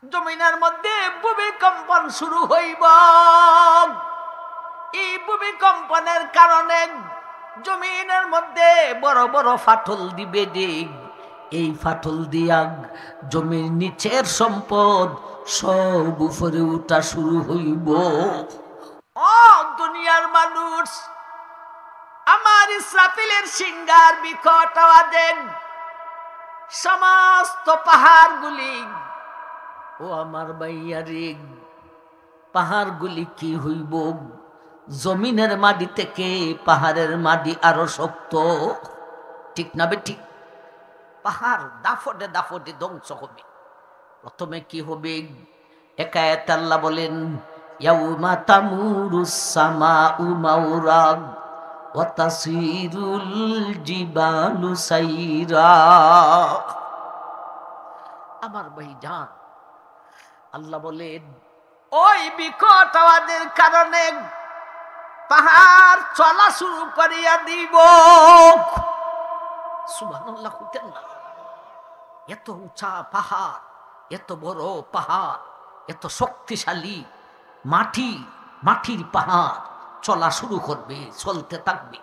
জমিনের মধ্যে ভূমিকম্পন শুরু হইব। এই ভূমিকম্পনের কারণে জমিনের মধ্যে বড় বড় ফাটল দিবে দিক। এই ফাটল দিয়া জমির নিচের সম্পদ সব উপরে উঠা শুরু হইব। ও দুনিয়ার মানুষ, আমার ইসরাফিলের সিংহার বিকট আওয়াজে সমস্ত পাহাড়গুলি, ও আমার ভাইয়ারে, পাহাড়গুলি কি হইব? জমিনের মাটি থেকে পাহাড়ের মাটি আরো শক্ত, ঠিক না বেঠিক? পাহাড় দাফটে দাফটে ধ্বংস হবে। প্রথমে কি হবে? একায়েত আল্লাহ বলেন, ইয়াউমা তামুরুস সামাউ মাউরা ওয়া তাসিরুল জিবালু সাইরা। আমার ভাইজান, আল্লাহ বলেন ওই বিকট আওয়াজের কারণে পাহাড় চলা শুরু করিয়া দিব। সুবহানাল্লাহ, কইতেন না? এত উঁচা পাহাড়, এত বড় পাহাড়, এত শক্তিশালী মাটির পাহাড় চলা শুরু করবে, চলতে থাকবে।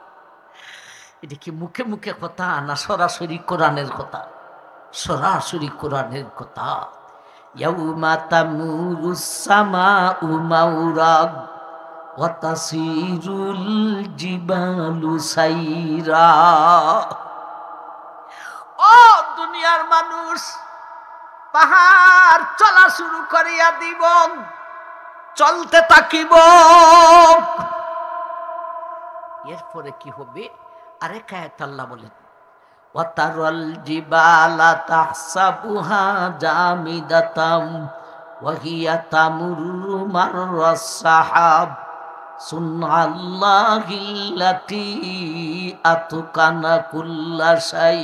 এটা কি মুখে মুখে কথা না সরাসরি কোরআনের কথা? সরাসরি কোরআনের কথা। ইয়াউমা তামুরুস সামাউ মাউরা ওয়া তাসিরুল জিবালু সাইরা। ও দুনিয়ার মানুষ, পাহাড় চলা শুরু করিয়া দিব, চলতে থাকিব। এরপরে কি হবে? আরেক আয়াত আল্লাহ বলেন, ওয়াতারাল জিবালা তাহসাবুহা জামিদাতাম ওয়া হিয়া তামুরু মাররাস সাহাব সুন্নাল্লাহিল্লাতী আতকানা কুল্লা শাই।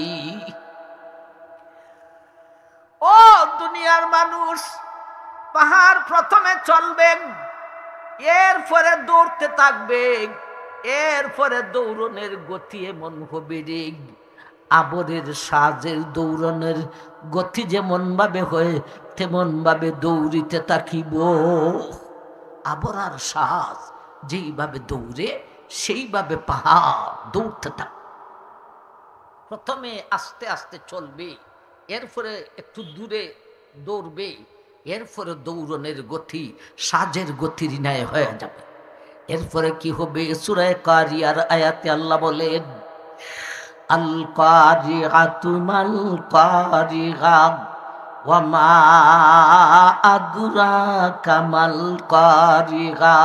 ও দুনিয়ার মানুষ, পাহাড় প্রথমে চলবে, এরপরে দৌড়তে থাকবে, এরপরে দৌড়নের গতি এমন হবে রে, আবরের সাজের দৌড়নের গতি যেমন ভাবে হয় তেমন ভাবে দৌড়িতে থাকিব। আবর আর সাজ যেইভাবে দৌড়ে সেইভাবে পাহাড় দৌড়তে থাক। প্রথমে আস্তে আস্তে চলবে, এরপরে একটু দূরে দৌড়বে, এরপরে দৌড়নের গতি সাজের গতির ন্যায় হয়ে যাবে। এরপরে কি হবে? সূরা কারিয়ার আয়াতে আল্লাহ বলেন, আল কারিআতু মাল কারিআ ওয়া মা আদরাকা মাল কারিআ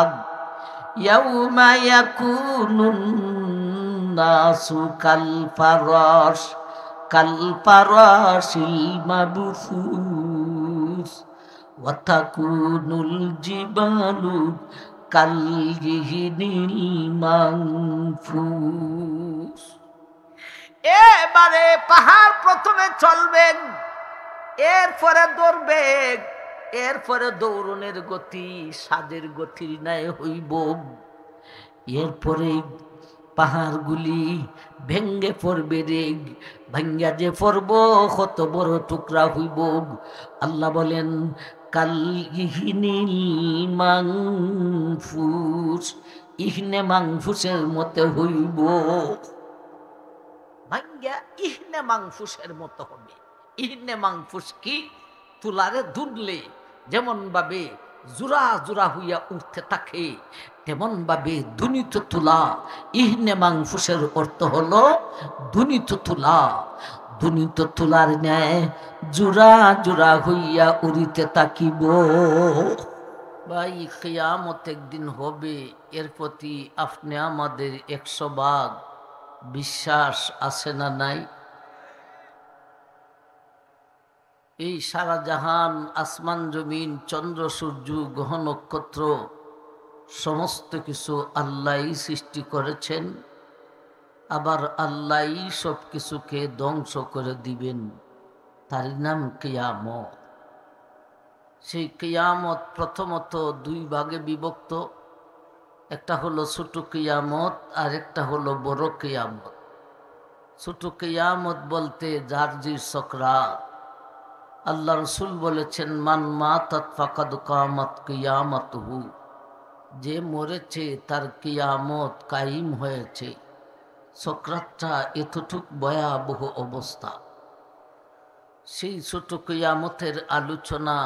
ইয়াউমা ইয়াকুনুন নাসু কাল ফারাশিল মাবথুস ওয়া তাকুনুল জিবালু কালইহিনিল মানফুস। এবারে পাহাড় প্রথমে চলবেন, এরপরে দৌড়বেন, এরপরে দৌড়নের গতি সাজের গতির ন্যায় হইব। এরপরে পাহাড়গুলি ভেঙ্গে পড়বে রে, ভাঙ্গা যে পড়ব কত বড় টুকরা হইব। আল্লাহ বলেন, কাল ইহনিল মানফুস, ইহনে মানফুসের মতো হইব। ভাঙ্গা ইহনে মানফুসের মতো হবে। ইহনে মানফুস কি? তুলারে দুললে যেমন ভাবে জোড়া জোড়া হইয়া উঠতে থাকে, তেমন ভাবে দুনিত তুলা। ইহনে মানফুসের অর্থ হলো দুনিত তুলা। দুনিত তুলার ন্যায় জোড়া জোড়া হইয়া উড়িতে থাকিব। ভাই, কিয়ামত একদিন হবে, এর প্রতি আপনি আমাদের 100 ভাগ বিশ্বাস আছে না নাই? এই সারা জাহান, আসমান জমিন, চন্দ্র সূর্য গ্রহ নক্ষত্র সমস্ত কিছু আল্লাহই সৃষ্টি করেছেন। আবার আল্লাহই সব কিছুকে ধ্বংস করে দিবেন। তার নাম কিয়ামত। সেই কিয়ামত প্রথমত 2 ভাগে বিভক্ত। একটা হলো ছোট কিয়ামত, আর একটা হলো বড় কিয়ামত। ছোট কিয়ামত বলতে জারজির সকরাত, আল্লাহ রসুল বলেছেন, মান মাতাত ফাকাদ কামাত কিয়ামাতুহু, যে মরেছে তার কিয়ামত কায়েম হয়েছে। সক্রাতটা এতটুক ভয়াবহ অবস্থা। সেই ছোট কিয়ামতের আলোচনা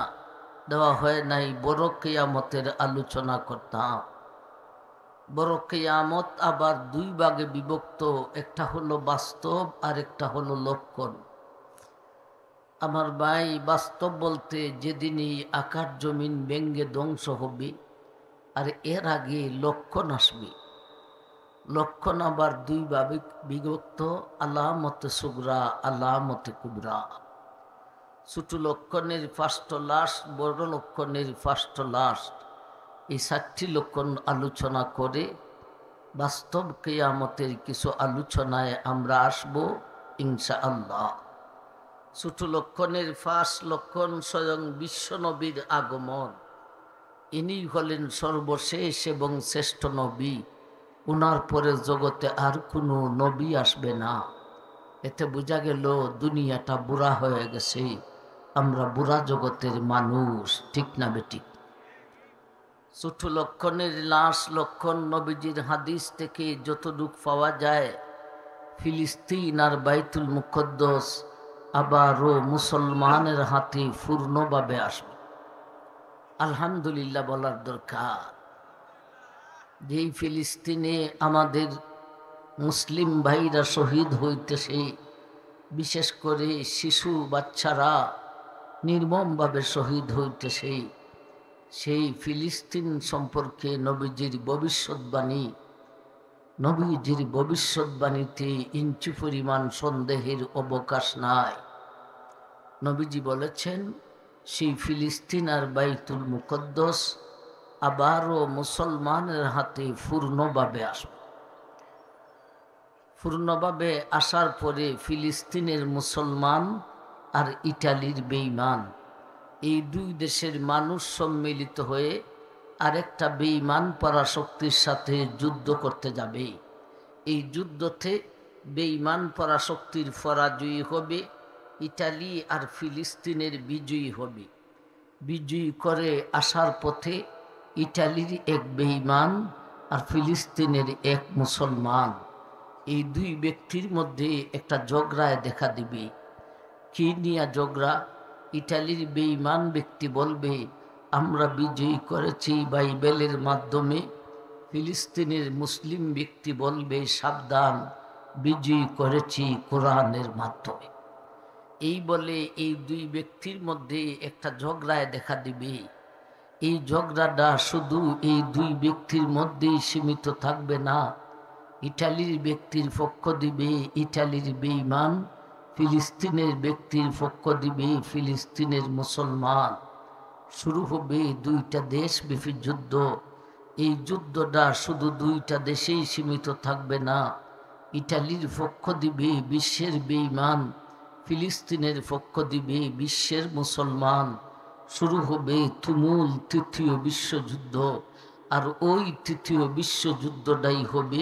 দেওয়া হয় নাই, বড় কিয়ামতের আলোচনা করতাম। বড় কিয়ামত আবার দুই ভাগে বিভক্ত, একটা হলো বাস্তব আর একটা হলো লক্ষণ। আমার ভাই, বাস্তব বলতে যেদিনই আকাশ জমিন ভেঙ্গে ধ্বংস হবে, আর এর আগে লক্ষণ আসবে। লক্ষণ আবার দুই ভাবে বিভক্ত, আলামতে সুগরা, আলামতে কুবরা। ছোট লক্ষণের ফার্স্ট লাস্ট, বড় লক্ষণের ফার্স্ট লাস্ট, এই 7টি লক্ষণ আলোচনা করে বাস্তব কিয়ামতের কিছু আলোচনায় আমরা আসব ইনশাআল্লাহ। ছোট লক্ষণের ফার্স্ট লক্ষণ স্বয়ং বিশ্বনবীর আগমন। ইনি হলেন সর্বশেষ এবং শ্রেষ্ঠ নবী। উনার পরে জগতে আর কোনো নবী আসবে না। এতে বোঝা গেল দুনিয়াটা বুড়া হয়ে গেছে, আমরা বুড়া জগতের মানুষ, ঠিক না বেঠিক? ছোট লক্ষণের লাস্ট লক্ষণ নবীজির হাদিস থেকে যতটুকু পাওয়া যায়, ফিলিস্তিন আর বাইতুল মুকদ্দস আবারও মুসলমানের হাতে পূর্ণভাবে আসবে। আলহামদুলিল্লাহ বলার দরকার। যেই ফিলিস্তিনে আমাদের মুসলিম ভাইরা শহীদ হইতেছে, বিশেষ করে শিশু বাচ্চারা নির্মমভাবে শহীদ হইতেছে, সেই ফিলিস্তিন সম্পর্কে নবীজির ভবিষ্যৎবাণীতে ইঞ্চি পরিমাণ সন্দেহের অবকাশ নাই। নবীজি বলেছেন, সেই ফিলিস্তিন আর বাইতুল মুকদ্দস আবারও মুসলমানের হাতে পূর্ণভাবে আসবে। পূর্ণভাবে আসার পরে ফিলিস্তিনের মুসলমান আর ইটালির বেঈমান, এই দুই দেশের মানুষ সম্মিলিত হয়ে আরেকটা বেঈমান পরাশক্তির সাথে যুদ্ধ করতে যাবে। এই যুদ্ধতে বেঈমান পরাশক্তির পরাজয়ী হবে, ইটালি আর ফিলিস্তিনের বিজয়ী হবে। বিজয়ী করে আসার পথে ইটালির এক বেঈমান আর ফিলিস্তিনের এক মুসলমান, এই দুই ব্যক্তির মধ্যে একটা ঝগড়ায় দেখা দিবে। কি নিয়ে ঝগড়া? ইটালির বেঈমান ব্যক্তি বলবে, আমরা বিজয়ী করেছি বাইবেলের মাধ্যমে। ফিলিস্তিনের মুসলিম ব্যক্তি বলবে, সাবধান, বিজয়ী করেছি কোরআনের মাধ্যমে। এই বলে এই দুই ব্যক্তির মধ্যে একটা ঝগড়ায় দেখা দিবে। এই ঝগড়াটা শুধু এই দুই ব্যক্তির মধ্যেই সীমিত থাকবে না। ইটালির ব্যক্তির পক্ষ দিবে ইটালির বেঈমান, ফিলিস্তিনের ব্যক্তির পক্ষ দিবে ফিলিস্তিনের মুসলমান। শুরু হবে দুইটা দেশব্যাপী যুদ্ধ। এই যুদ্ধটা শুধু দুইটা দেশেই সীমিত থাকবে না। ইটালির পক্ষ দিবে বিশ্বের বেঈমান, ফিলিস্তিনের পক্ষ দিবে বিশ্বের মুসলমান। শুরু হবে তুমুল তৃতীয় বিশ্বযুদ্ধ। আর ওই তৃতীয় বিশ্বযুদ্ধটাই হবে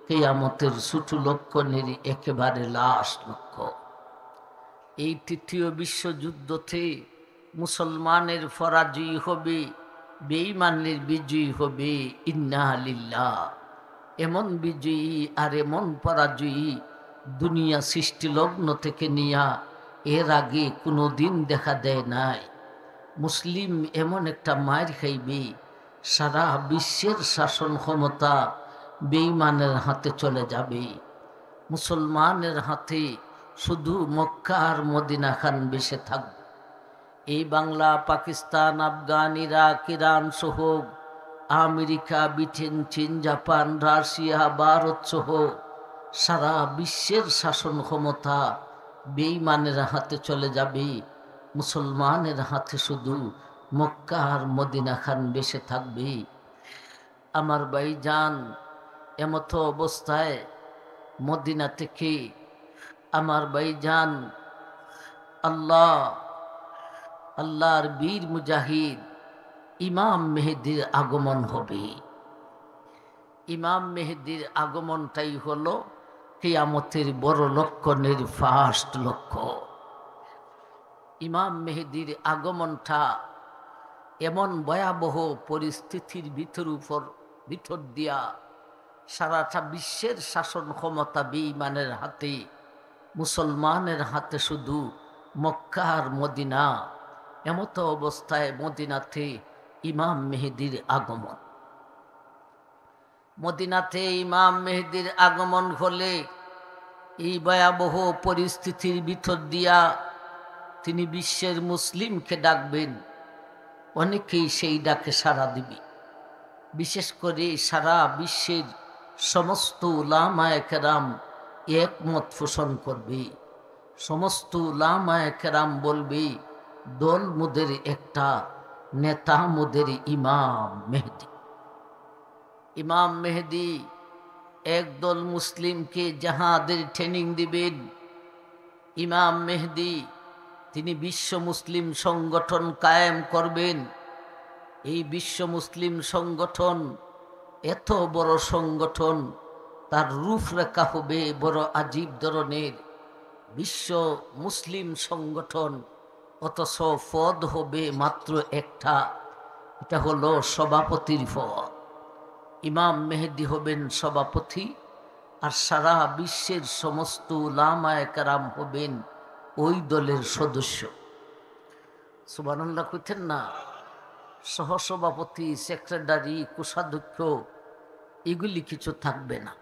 কিয়ামতের ছোট লক্ষণের একেবারে লাস্ট লক্ষ্য। এই তৃতীয় বিশ্বযুদ্ধতে মুসলমানের পরাজয়ী হবে, বেঈমানের বিজয়ী হবে। ইন্না লিল্লাহ। এমন বিজয়ী আর এমন পরাজয়ী দুনিয়া সৃষ্টিলগ্ন থেকে নিয়া এর আগে কোনো দিন দেখা দেয় নাই। মুসলিম এমন একটা মার খাইবে, সারা বিশ্বের শাসন ক্ষমতা বেঈমানের হাতে চলে যাবে। মুসলমানের হাতে শুধু মক্কা আর মদিনা খান বেঁচে থাকবে। এই বাংলা, পাকিস্তান, আফগান, ইরাক, ইরান সহ আমেরিকা, ব্রিটেন, চীন, জাপান, রাশিয়া, ভারত সহ সারা বিশ্বের শাসন ক্ষমতা বেঈমানের হাতে চলে যাবে। মুসলমানের হাতে শুধু মক্কা আর মদিনা খান বেঁচে থাকবে। আমার ভাইজান, এমত অবস্থায় মদিনা থেকে আমার ভাইজান আল্লাহর বীর মুজাহিদ ইমাম মেহেদির আগমন হবে। ইমাম মেহেদির আগমনটাই হলো কিয়ামতের বড় লক্ষণের ফার্স্ট লক্ষ্য। ইমাম মেহেদির আগমনটা এমন ভয়াবহ পরিস্থিতির ভিতর দিয়া সারাটা বিশ্বের শাসন ক্ষমতা বেঈমানের হাতে, মুসলমানের হাতে শুধু মক্কা আর মদিনা। এমতো অবস্থায় মদিনাতে ইমাম মেহেদির আগমন। মদিনাতে ইমাম মেহেদির আগমন হলে এই ভয়াবহ পরিস্থিতির ভিতর দিয়া তিনি বিশ্বের মুসলিমকে ডাকবেন। অনেকেই সেই ডাকে সাড়া দিবে। বিশেষ করে সারা বিশ্বের সমস্ত উলামায়ে কেরাম একমত পোষণ করবে। সমস্ত উলামায়ে কেরাম বলবে, দল মোদের একটা, নেতা মোদের ইমাম মেহেদি। ইমাম মেহেদি একদল মুসলিমকে জাহাদের ট্রেনিং দিবেন। ইমাম মেহেদি তিনি বিশ্ব মুসলিম সংগঠন কায়েম করবেন। এই বিশ্ব মুসলিম সংগঠন এত বড় সংগঠন, তার রূপরেখা হবে বড় আজীব ধরনের। বিশ্ব মুসলিম সংগঠন, অথচ পদ হবে মাত্র একটা, এটা হলো সভাপতির পদ। ইমাম মেহেদি হবেন সভাপতি, আর সারা বিশ্বের সমস্ত উলামায়ে কেরাম হবেন ওই দলের সদস্য। সুবহানাল্লাহ কইতেন না? সহসভাপতি, সেক্রেটারি, কোষাধ্যক্ষ এগুলি কিছু থাকবে না।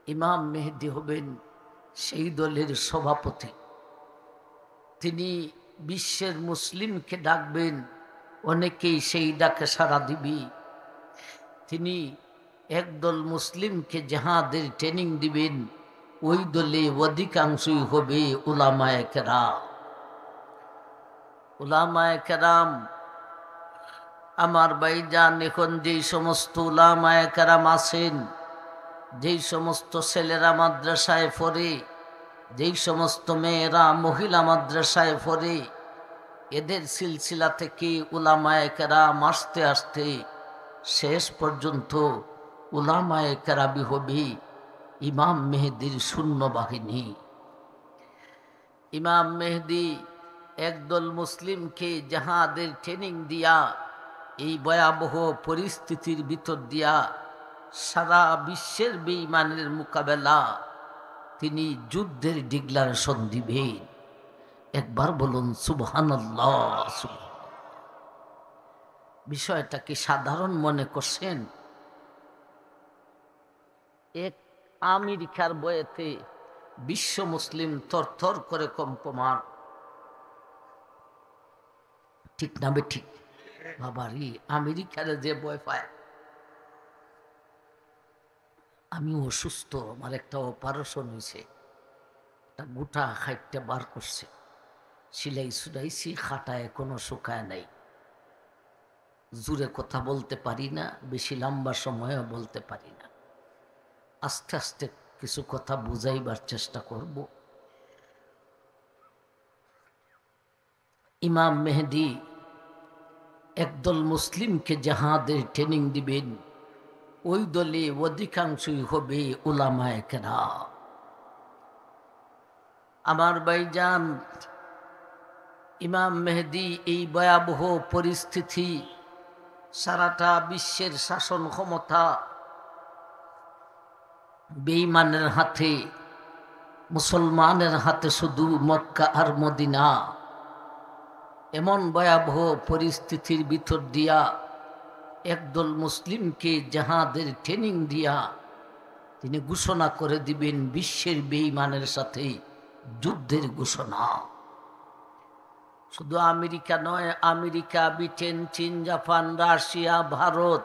ইমাম মেহেদি হবেন সেই দলের সভাপতি। তিনি বিশ্বের মুসলিমকে ডাকবেন, অনেকেই সেই ডাকে সাড়া দিবি। তিনি একদল মুসলিমকে জাহাদের ট্রেনিং দিবেন, ওই দলে অধিকাংশই হবে উলামায়ে কেরাম। উলামায়ে কেরাম আমার ভাইজান, এখন যেই সমস্ত উলামায়ে কেরাম আছেন, যেই সমস্ত ছেলেরা মাদ্রাসায় পড়ে, যেই সমস্ত মেয়েরা মহিলা মাদ্রাসায় পড়ে, এদের সিলসিলা থেকে উলামায়ে কেরাম আস্তে আস্তে শেষ পর্যন্ত উলামায়ে কেরামই হবে ইমাম মেহেদির সৈন্যবাহিনী। ইমাম মেহেদি একদল মুসলিমকে জাহাদের ট্রেনিং দিয়া এই ভয়াবহ পরিস্থিতির ভিতর দিয়া সারা বিশ্বের বেঈমানের মোকাবেলা তিনি যুদ্ধের ডিক্লারেশন দিবেন। একবার বলুন সুবহানাল্লাহ। বিষয়টা কি সাধারণ মনে করছেন? এক আমেরিকার বয়েতে বিশ্ব মুসলিম থরথর করে কম্পমান। ঠিক না বে ঠিক? বাবারি, আমেরিকার যে ভয় পায়। আমি অসুস্থ, আমার একটা অপারেশন হয়েছে, একটা গোটা খাইটটা বার করছে, সিলাই সুলাইছি, খাটা এখনো শুকায় নাই। জোরে কথা বলতে পারি না, বেশি লম্বা সময়ও বলতে পারি না। আস্তে আস্তে কিছু কথা বুঝাইবার চেষ্টা করব। ইমাম মেহেদি একদল মুসলিমকে জাহাদের ট্রেনিং দিবেন, ওই দলে অধিকাংশই হবে উলামায়ে কেরাম। আমার ভাইজান, ইমাম মেহেদি এই ভয়াবহ পরিস্থিতি, সারাটা বিশ্বের শাসন ক্ষমতা বেঈমানের হাতে, মুসলমানের হাতে শুধু মক্কা আর মদিনা। এমন ভয়াবহ পরিস্থিতির ভিতর দিয়া একদল মুসলিমকে জাহাদের ট্রেনিং দিয়া তিনি ঘোষণা করে দিবেন বিশ্বের বেঈমানের সাথে যুদ্ধের ঘোষণা। শুধু আমেরিকা নয়, আমেরিকা, ব্রিটেন, চীন, জাপান, রাশিয়া, ভারত,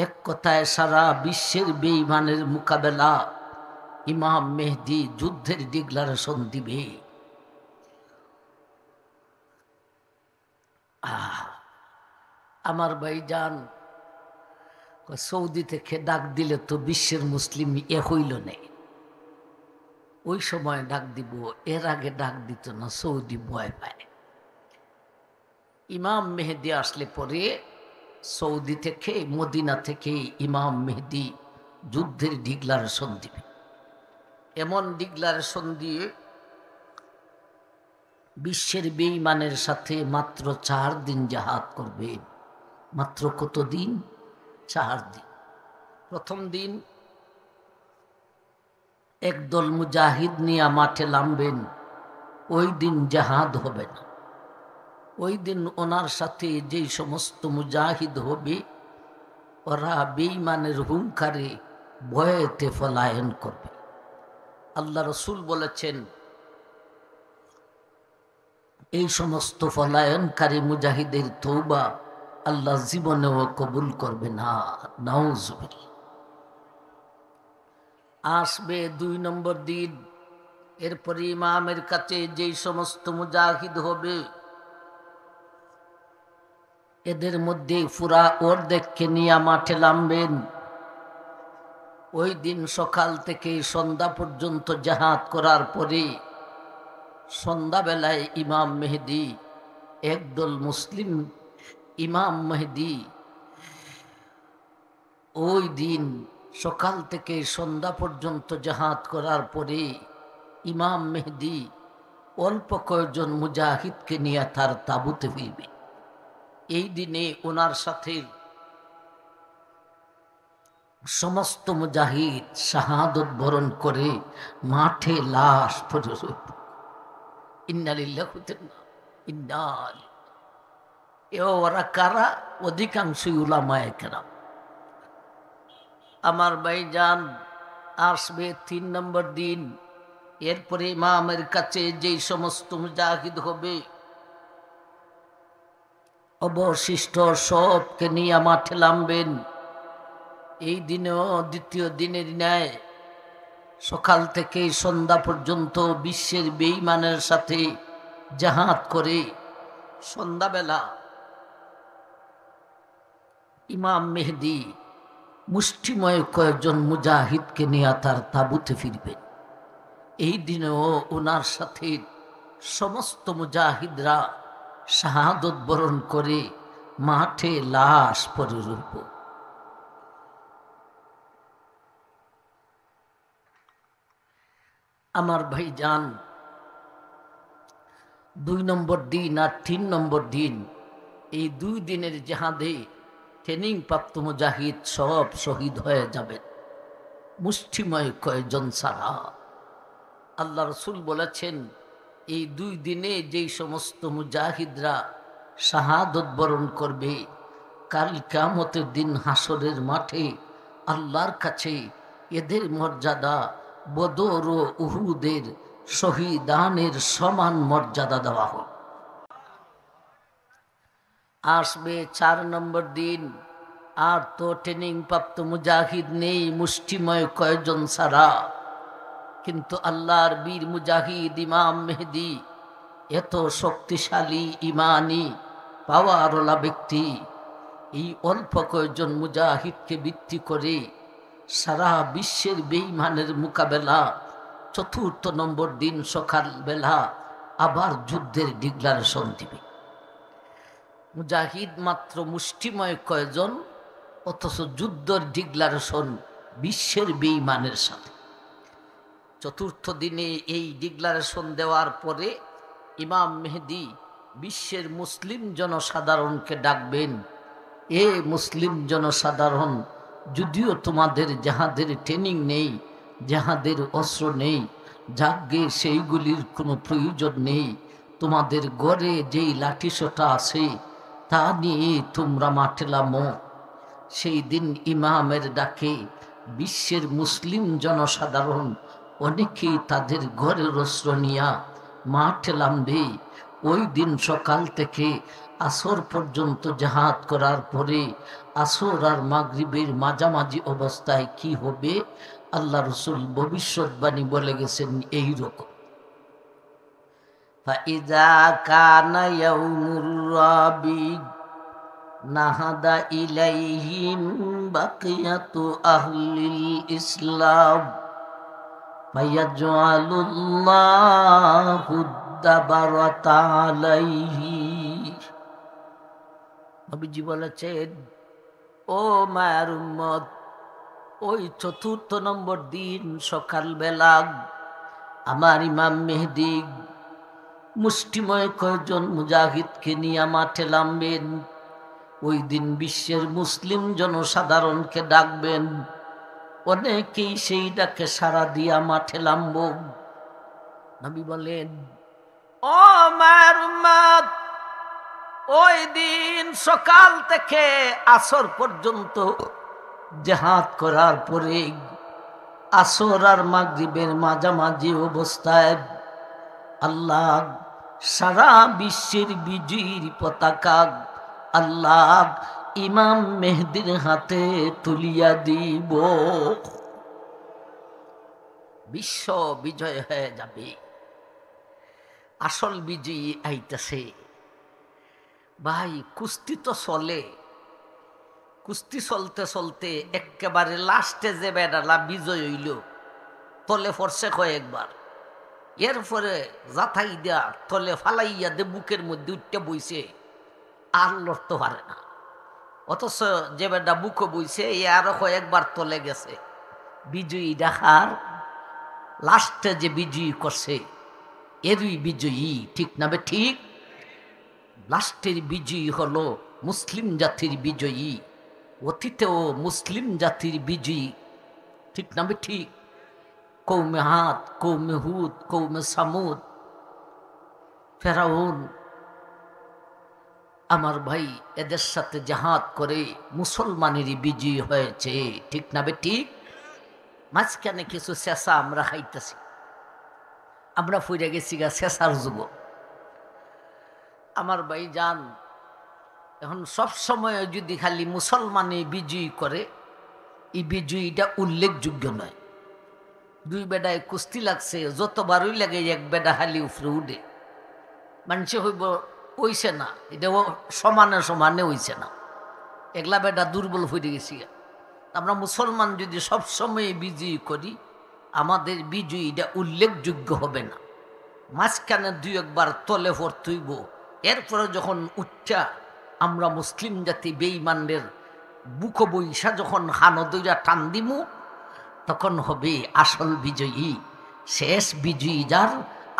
এক কথায় সারা বিশ্বের বেঈমানের মোকাবেলা ইমাম মেহেদি যুদ্ধের ডিক্লারেশন দিবে। আমার ভাইজান, সৌদি থেকে ডাক দিলে তো বিশ্বের মুসলিম এ হইল নেই। ওই সময় ডাক দিব, এর আগে ডাক দিত না, সৌদি ভয় পায়। ইমাম মেহেদি আসলে পরে সৌদি থেকে, মদিনা থেকে ইমাম মেহেদি যুদ্ধের ডিক্লারেশন দিবে। এমন ডিক্লারেশন দিয়ে বিশ্বের বেঈমানের সাথে মাত্র 4 দিন জিহাদ করবে। মাত্র কত দিন? 4 দিন। প্রথম দিন একদল মুজাহিদ নিয়ে মাঠে নামবেন, ওই দিন জিহাদ হবে না। ওই দিন ওনার সাথে যেই সমস্ত মুজাহিদ হবে ওরা বেঈমানের হুঙ্কারে ভয়েতে পলায়ন করবে। আল্লাহ রসুল বলেছেন এই সমস্ত পলায়নকারী মুজাহিদের তওবা আল্লাহ জীবনেও কবুল করবে না। নাউজুবিল্লাহ। আসবে 2 নম্বর দিন। এরপরে ইমামের কাছে যেই সমস্ত মুজাহিদ হবে এদের মধ্যে পুরা অর্ধেককে নিয়ে মাঠে নামবেন। ওই দিন সকাল থেকে সন্ধ্যা পর্যন্ত জিহাদ করার পরে সন্ধ্যাবেলায় ইমাম মেহেদী, একদল মুসলিম ইমাম মেহেদী ওই দিন সকাল থেকে সন্ধ্যা পর্যন্ত জিহাদ করার পরে ইমাম মেহেদী অল্প কয়েকজন মুজাহিদকে নিয়ে তার তাঁবুতে ফিরবে। এই দিনে ওনার সাথে সমস্ত মুজাহিদ শাহাদত বরণ করে মাঠে লাশ পড়ে রইবে। ইন্না লিল্লাহি ওয়া ইন্না ইলাইহি। ওরা কারা? অধিকাংশই উলামায়ে কেরাম। আমার ভাইজান, আসবে 3 নম্বর দিন। এরপরে ইমামের কাছে যেই সমস্ত মুজাহিদ হবে অবশিষ্ট সবকে নিয়ে মাঠে নামবেন। এই দিনেও দ্বিতীয় দিনের ন্যায় সকাল থেকে সন্ধ্যা পর্যন্ত বিশ্বের বেঈমানের সাথে জিহাদ করে সন্ধ্যাবেলা ইমাম মেহেদী মুষ্টিময় কয়েকজন মুজাহিদকে নিয়ে তার তাঁবুতে ফিরবেন। এই দিনেও ওনার সাথে সমস্ত মুজাহিদরা শাহাদত বরণ করে মাঠে লাশ পড়ে রইব। আমার ভাইজান, 2 নম্বর দিন আর 3 নম্বর দিন, এই 2 দিনের জিহাদে ট্রেনিং প্রাপ্ত মুজাহিদ সব শহীদ হয়ে যাবেন, মুষ্টিময় কয়েকজন ছাড়া। আল্লাহ রসুল বলেছেন এই 2 দিনে যেই সমস্ত মুজাহিদরা শাহাদত বরণ করবে কাল কিয়ামতের দিন হাসরের মাঠে আল্লাহর কাছে এদের মর্যাদা বদর ও উহুদের শহীদানের সমান মর্যাদা দেওয়া হোক। আসবে 4 নম্বর দিন। আর তো ট্রেনিং প্রাপ্ত মুজাহিদ নেই, মুষ্টিময় কয়েকজন ছাড়া। কিন্তু আল্লাহর বীর মুজাহিদ ইমাম মেহেদী এত শক্তিশালী ইমানি পাওয়ারওয়ালা ব্যক্তি, এই অল্প কয়েকজন মুজাহিদকে ভিত্তি করে সারা বিশ্বের বেঈমানের মোকাবেলা 4 নম্বর দিন সকালবেলা আবার যুদ্ধের ডিক্লারেশন দিবে। মুজাহিদ মাত্র মুষ্টিময় কয়েকজন, অথচ যুদ্ধের ডিক্লারেশন বিশ্বের বেঈমানের সাথে। 4র্থ দিনে এই ডিক্লারেশন দেওয়ার পরে ইমাম মেহেদী বিশ্বের মুসলিম জনসাধারণকে ডাকবেন, এ মুসলিম জনসাধারণ, যদিও তোমাদের যাহাদের ট্রেনিং নেই, যাহাদের অস্ত্র নেই, যাজ্ঞে সেইগুলির কোনো প্রয়োজন নেই, তোমাদের গড়ে যেই লাঠিসোঁটা আছে তা নিয়ে তোমরা মাঠে নামো। সেই দিন ইমামের ডাকে বিশ্বের মুসলিম জনসাধারণ অনেকেই তাদের ঘরের অস্ত্র নিয়া মাঠে নামবে। ওই দিন সকাল থেকে আসর পর্যন্ত জিহাদ করার পরে আসর আর মাগরিবের মাঝামাঝি অবস্থায় কি হবে আল্লাহ রসুল ভবিষ্যৎবাণী বলে গেছেন এইরকম। ফাইজা কানা ইয়াউমুর রাবিগ নাহাদা ইলাইহিম বাকিয়াতু আহলিল ইসলাম ফায়াজআলুল্লাহু দাবারাতা আলাইহি। নবীজি বলেছেন, ও মায়ের উম্মত, ওই 4র্থ নম্বর দিন সকালবেলা আমার ইমাম মেহেদী মুষ্টিময় কয়েকজন মুজাহিদকে নিয়ে মাঠে নামবেন। ওই দিন বিশ্বের মুসলিম জনসাধারণকে ডাকবেন। অনেকেই সেই ডাকে সাড়া দিয়া মাঠে নামব। নবী বলেন, ও মায়ের উম্মত, ওই দিন সকাল থেকে আসর পর্যন্ত জিহাদ করার পরে আসর আর মাগরিবের মাঝামাঝি অবস্থায় আল্লাহ সারা বিশ্বের বিজয়ীর পতাকা আল্লাহ ইমাম মেহেদীর হাতে তুলিয়া দিব। বিশ্ব বিজয় হয়ে যাবে, আসল বিজয়ী আইতেছে। ভাই, কুস্তি তো চলে, কুস্তি চলতে চলতে একেবারে লাস্টে যে বেড়ালা বিজয় হইল, তলে ফরসে কয়েকবার, এরপরে জাথাই দেয়া তলে ফালাইয়া দে বুকের মধ্যে উঠতে বইছে, আর লড়তে পারে না। অথচ যে বেটা বুকে বইছে এ আরো কয়েকবার তলে গেছে। বিজয়ী দেখার লাস্টে যে বিজয়ী করছে এরই বিজয়ী, ঠিক না বে ঠিক? লাস্টের বিজয়ী হলো মুসলিম জাতির বিজয়ী, অতীতেও মুসলিম জাতির বিজয়ী, ঠিক না বে ঠিক? কৌমে হাত, কৌমে হুদ, কৌমে সামুদ, ফেরাউন, আমার ভাই এদের সাথে জাহাদ করে মুসলমানেরই বিজয়ী হয়েছে, ঠিক না বে ঠিক? মাঝখানে কিছু শেষা আমরা খাইতেছি, আমরা ফুরে গেছি গা শেষার যুগ। আমার ভাই যান, এখন সব সময় যদি খালি মুসলমানে বিজয়ী করে, এই বিজয়ীটা উল্লেখযোগ্য নয়। দুই বেডায় কুস্তি লাগছে, যতবারই লাগে এক বেডা খালি উফরে উঠে, মানুষে হইব হইছে না, এটা সমানে সমানে হইছে না, একলা বেডা দুর্বল হয়ে গেছি। আমরা মুসলমান যদি সবসময় বিজয়ী করি, আমাদের বিজয়ীটা উল্লেখযোগ্য হবে না। মাঝখানে দুই একবার তলে পড়তেইব, এরপরে যখন উচ্চা আমরা মুসলিম জাতি বেঈমানদের বুক বৈশা যখন হানদইরা টান দিমু, তখন হবে আসল বিজয়ী। শেষ বিজয়ী যার,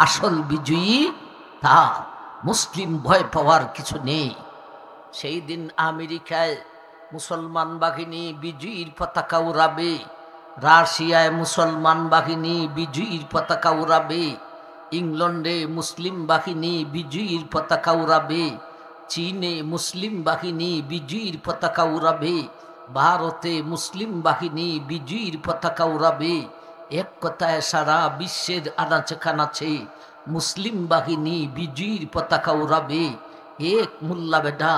আসল বিজয়ী তার। মুসলিম ভয় পাওয়ার কিছু নেই। সেই দিন আমেরিকায় মুসলমান বাহিনী বিজয়ীর পতাকা উড়াবে, রাশিয়ায় মুসলমান বাহিনী বিজয়ীর পতাকা উড়াবে, ইংল্যান্ডে মুসলিম বাহিনী বিজয়ীর পতাকা উড়াবে, চীনে মুসলিম বাহিনী বিজয়ীর পতাকা উড়াবে, ভারতে মুসলিম বাহিনী বিজয়ীর পতাকা উড়াবে। এক কথায় সারা বিশ্বের আনাচে কানাচে মুসলিম বাহিনী বিজয়ীর পতাকা উড়াবে। এক মোল্লা বেটা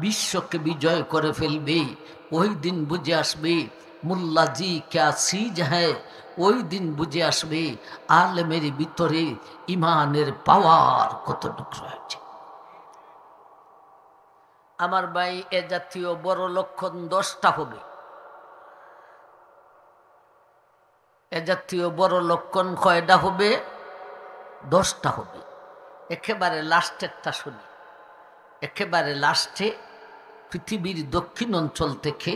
বিশ্বকে বিজয় করে ফেলবে। ওই দিন বুঝে আসবে মোল্লা জি ক্যা সিজ হ্যায়। ওই দিন বুঝে আসবে আলেমের ভিতরে ইমানের পাওয়ার কতটুকু রয়েছে। আমার ভাই, এ জাতীয় বড় লক্ষণ 10টা হবে। এ জাতীয় বড় লক্ষণ কয়টা হবে? 10টা হবে। একেবারে লাস্টেরটা শুনি। একেবারে লাস্টে পৃথিবীর দক্ষিণ অঞ্চল থেকে,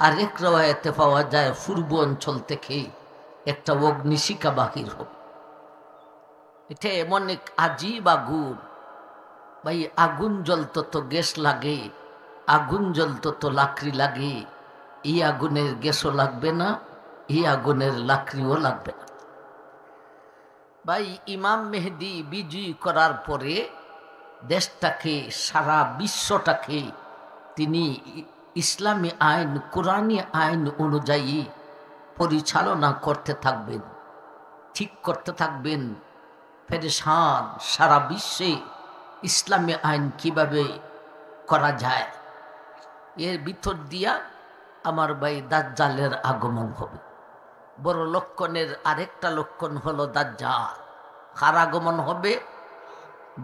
আরেক রওয়ায়াতে পাওয়া যায় পূর্ব অঞ্চল থেকে একটা অগ্নিশিখা বাহির হবে। এটা এমন এক আজীব আগুন। ভাই, আগুন জ্বলতো তো গ্যাস লাগে, আগুন জ্বলতো তো লাকড়ি লাগে। এই আগুনের গ্যাসও লাগবে না, এই আগুনের লাকড়িও লাগবে না। ভাই, ইমাম মেহেদী বিজয়ী করার পরে দেশটাকে, সারা বিশ্বটাকে তিনি ইসলামী আইন, কোরআনী আইন অনুযায়ী পরিচালনা করতে থাকবেন, ঠিক করতে থাকবেন। ফেরেশান সারা বিশ্বে ইসলামী আইন কিভাবে করা যায়, এর ভিতর দিয়া আমার ভাই দাজ্জালের আগমন হবে। বড় লক্ষণের আরেকটা লক্ষণ হলো দাজ্জাল। কার আগমন হবে?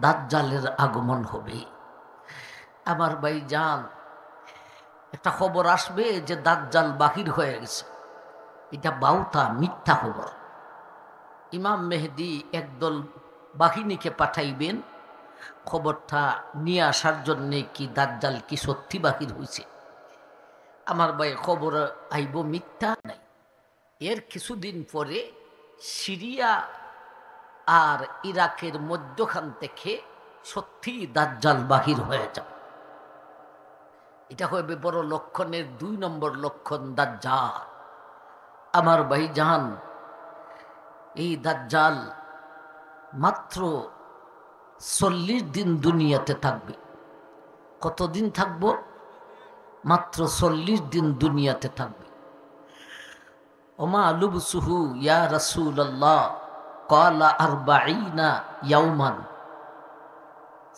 দাজ্জালের আগমন হবে। আমার ভাই জান, একটা খবর আসবে যে দাজ্জাল বাহির হয়ে গেছে। এটা বাউতা, মিথ্যা খবর। ইমাম মেহেদী একদল বাহিনীকে পাঠাইবেন খবরটা নিয়ে আসার জন্যে, কি দাজ্জাল কি সত্যি বাহির হয়েছে। আমার ভাই, খবর আইব মিথ্যা নাই। এর কিছুদিন পরে সিরিয়া আর ইরাকের মধ্যখান থেকে সত্যি দাজ্জাল বাহির হয়ে যাবে। এটা হবে বড় লক্ষণের 2 নম্বর লক্ষণ দাজ্জাল। আমার ভাইজান, এই দাজ্জাল মাত্র 40 দিন দুনিয়াতে থাকবে। কতদিন থাকবো? মাত্র 40 দিন দুনিয়াতে থাকবে। ওমা লুবসুহু ইয়া রাসূলুল্লাহ ক্বালা 40 ইয়াওমান।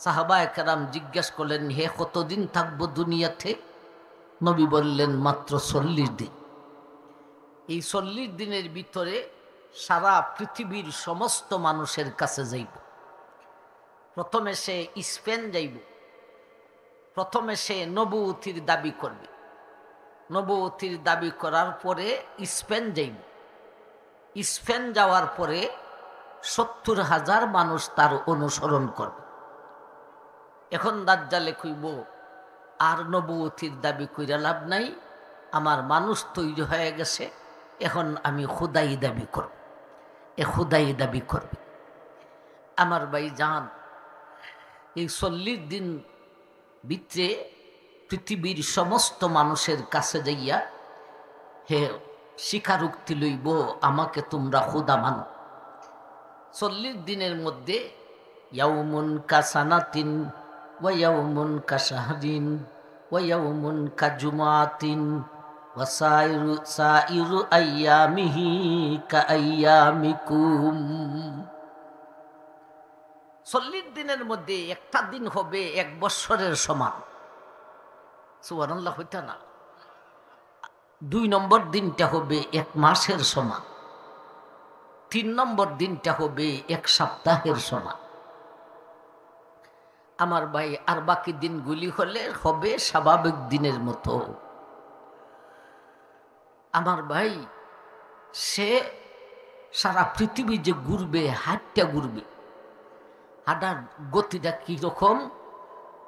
সাহাবায়ে কেরাম জিজ্ঞেস করলেন, হে কতদিন থাকবো দুনিয়াতে? নবী বললেন মাত্র 40 দিন। এই 40 দিনের ভিতরে সারা পৃথিবীর সমস্ত মানুষের কাছে যাইব। প্রথমে সে স্পেন যাইব। প্রথমে সে নবুয়তির দাবি করবে। নবুয়তির দাবি করার পরে স্পেন যাইব। স্পেন যাওয়ার পরে 70,000 মানুষ তার অনুসরণ করবে। এখন দাজ্জালে কইব, আর নবুয়তির দাবি কইরা লাভ নাই, আমার মানুষ তৈরি হয়ে গেছে, এখন আমি খুদাই দাবি করব। এ খুদাই দাবি করবে। আমার ভাইজান, এই 40 দিন ভিতরে পৃথিবীর সমস্ত মানুষের কাছে যাইয়া হে স্বীকারোক্তি লইব, আমাকে তোমরা খুদা মানো। 40 দিনের মধ্যে ইয়াউমুন কাসানাতিন ওয়া ইয়াউমুন কাশাহরিন ওয়া ইয়াউমুন কাজুমাতিন ওয়া সাইরু আইয়ামিহি কাআইয়ামিকুম। 40 দিনের মধ্যে একটা দিন হবে 1 বৎসরের সমান। সুবহানাল্লাহ, হইতা না? 2 নম্বর দিনটা হবে 1 মাসের সমান। 3 নম্বর দিনটা হবে 1 সপ্তাহের সমান। আমার ভাই, আর বাকি দিনগুলি হবে স্বাভাবিক দিনের মতো। আমার ভাই, সে সারা পৃথিবী যে ঘুরবে, হাঁটটা ঘুরবে। হাঁটার গতিটা কিরকম?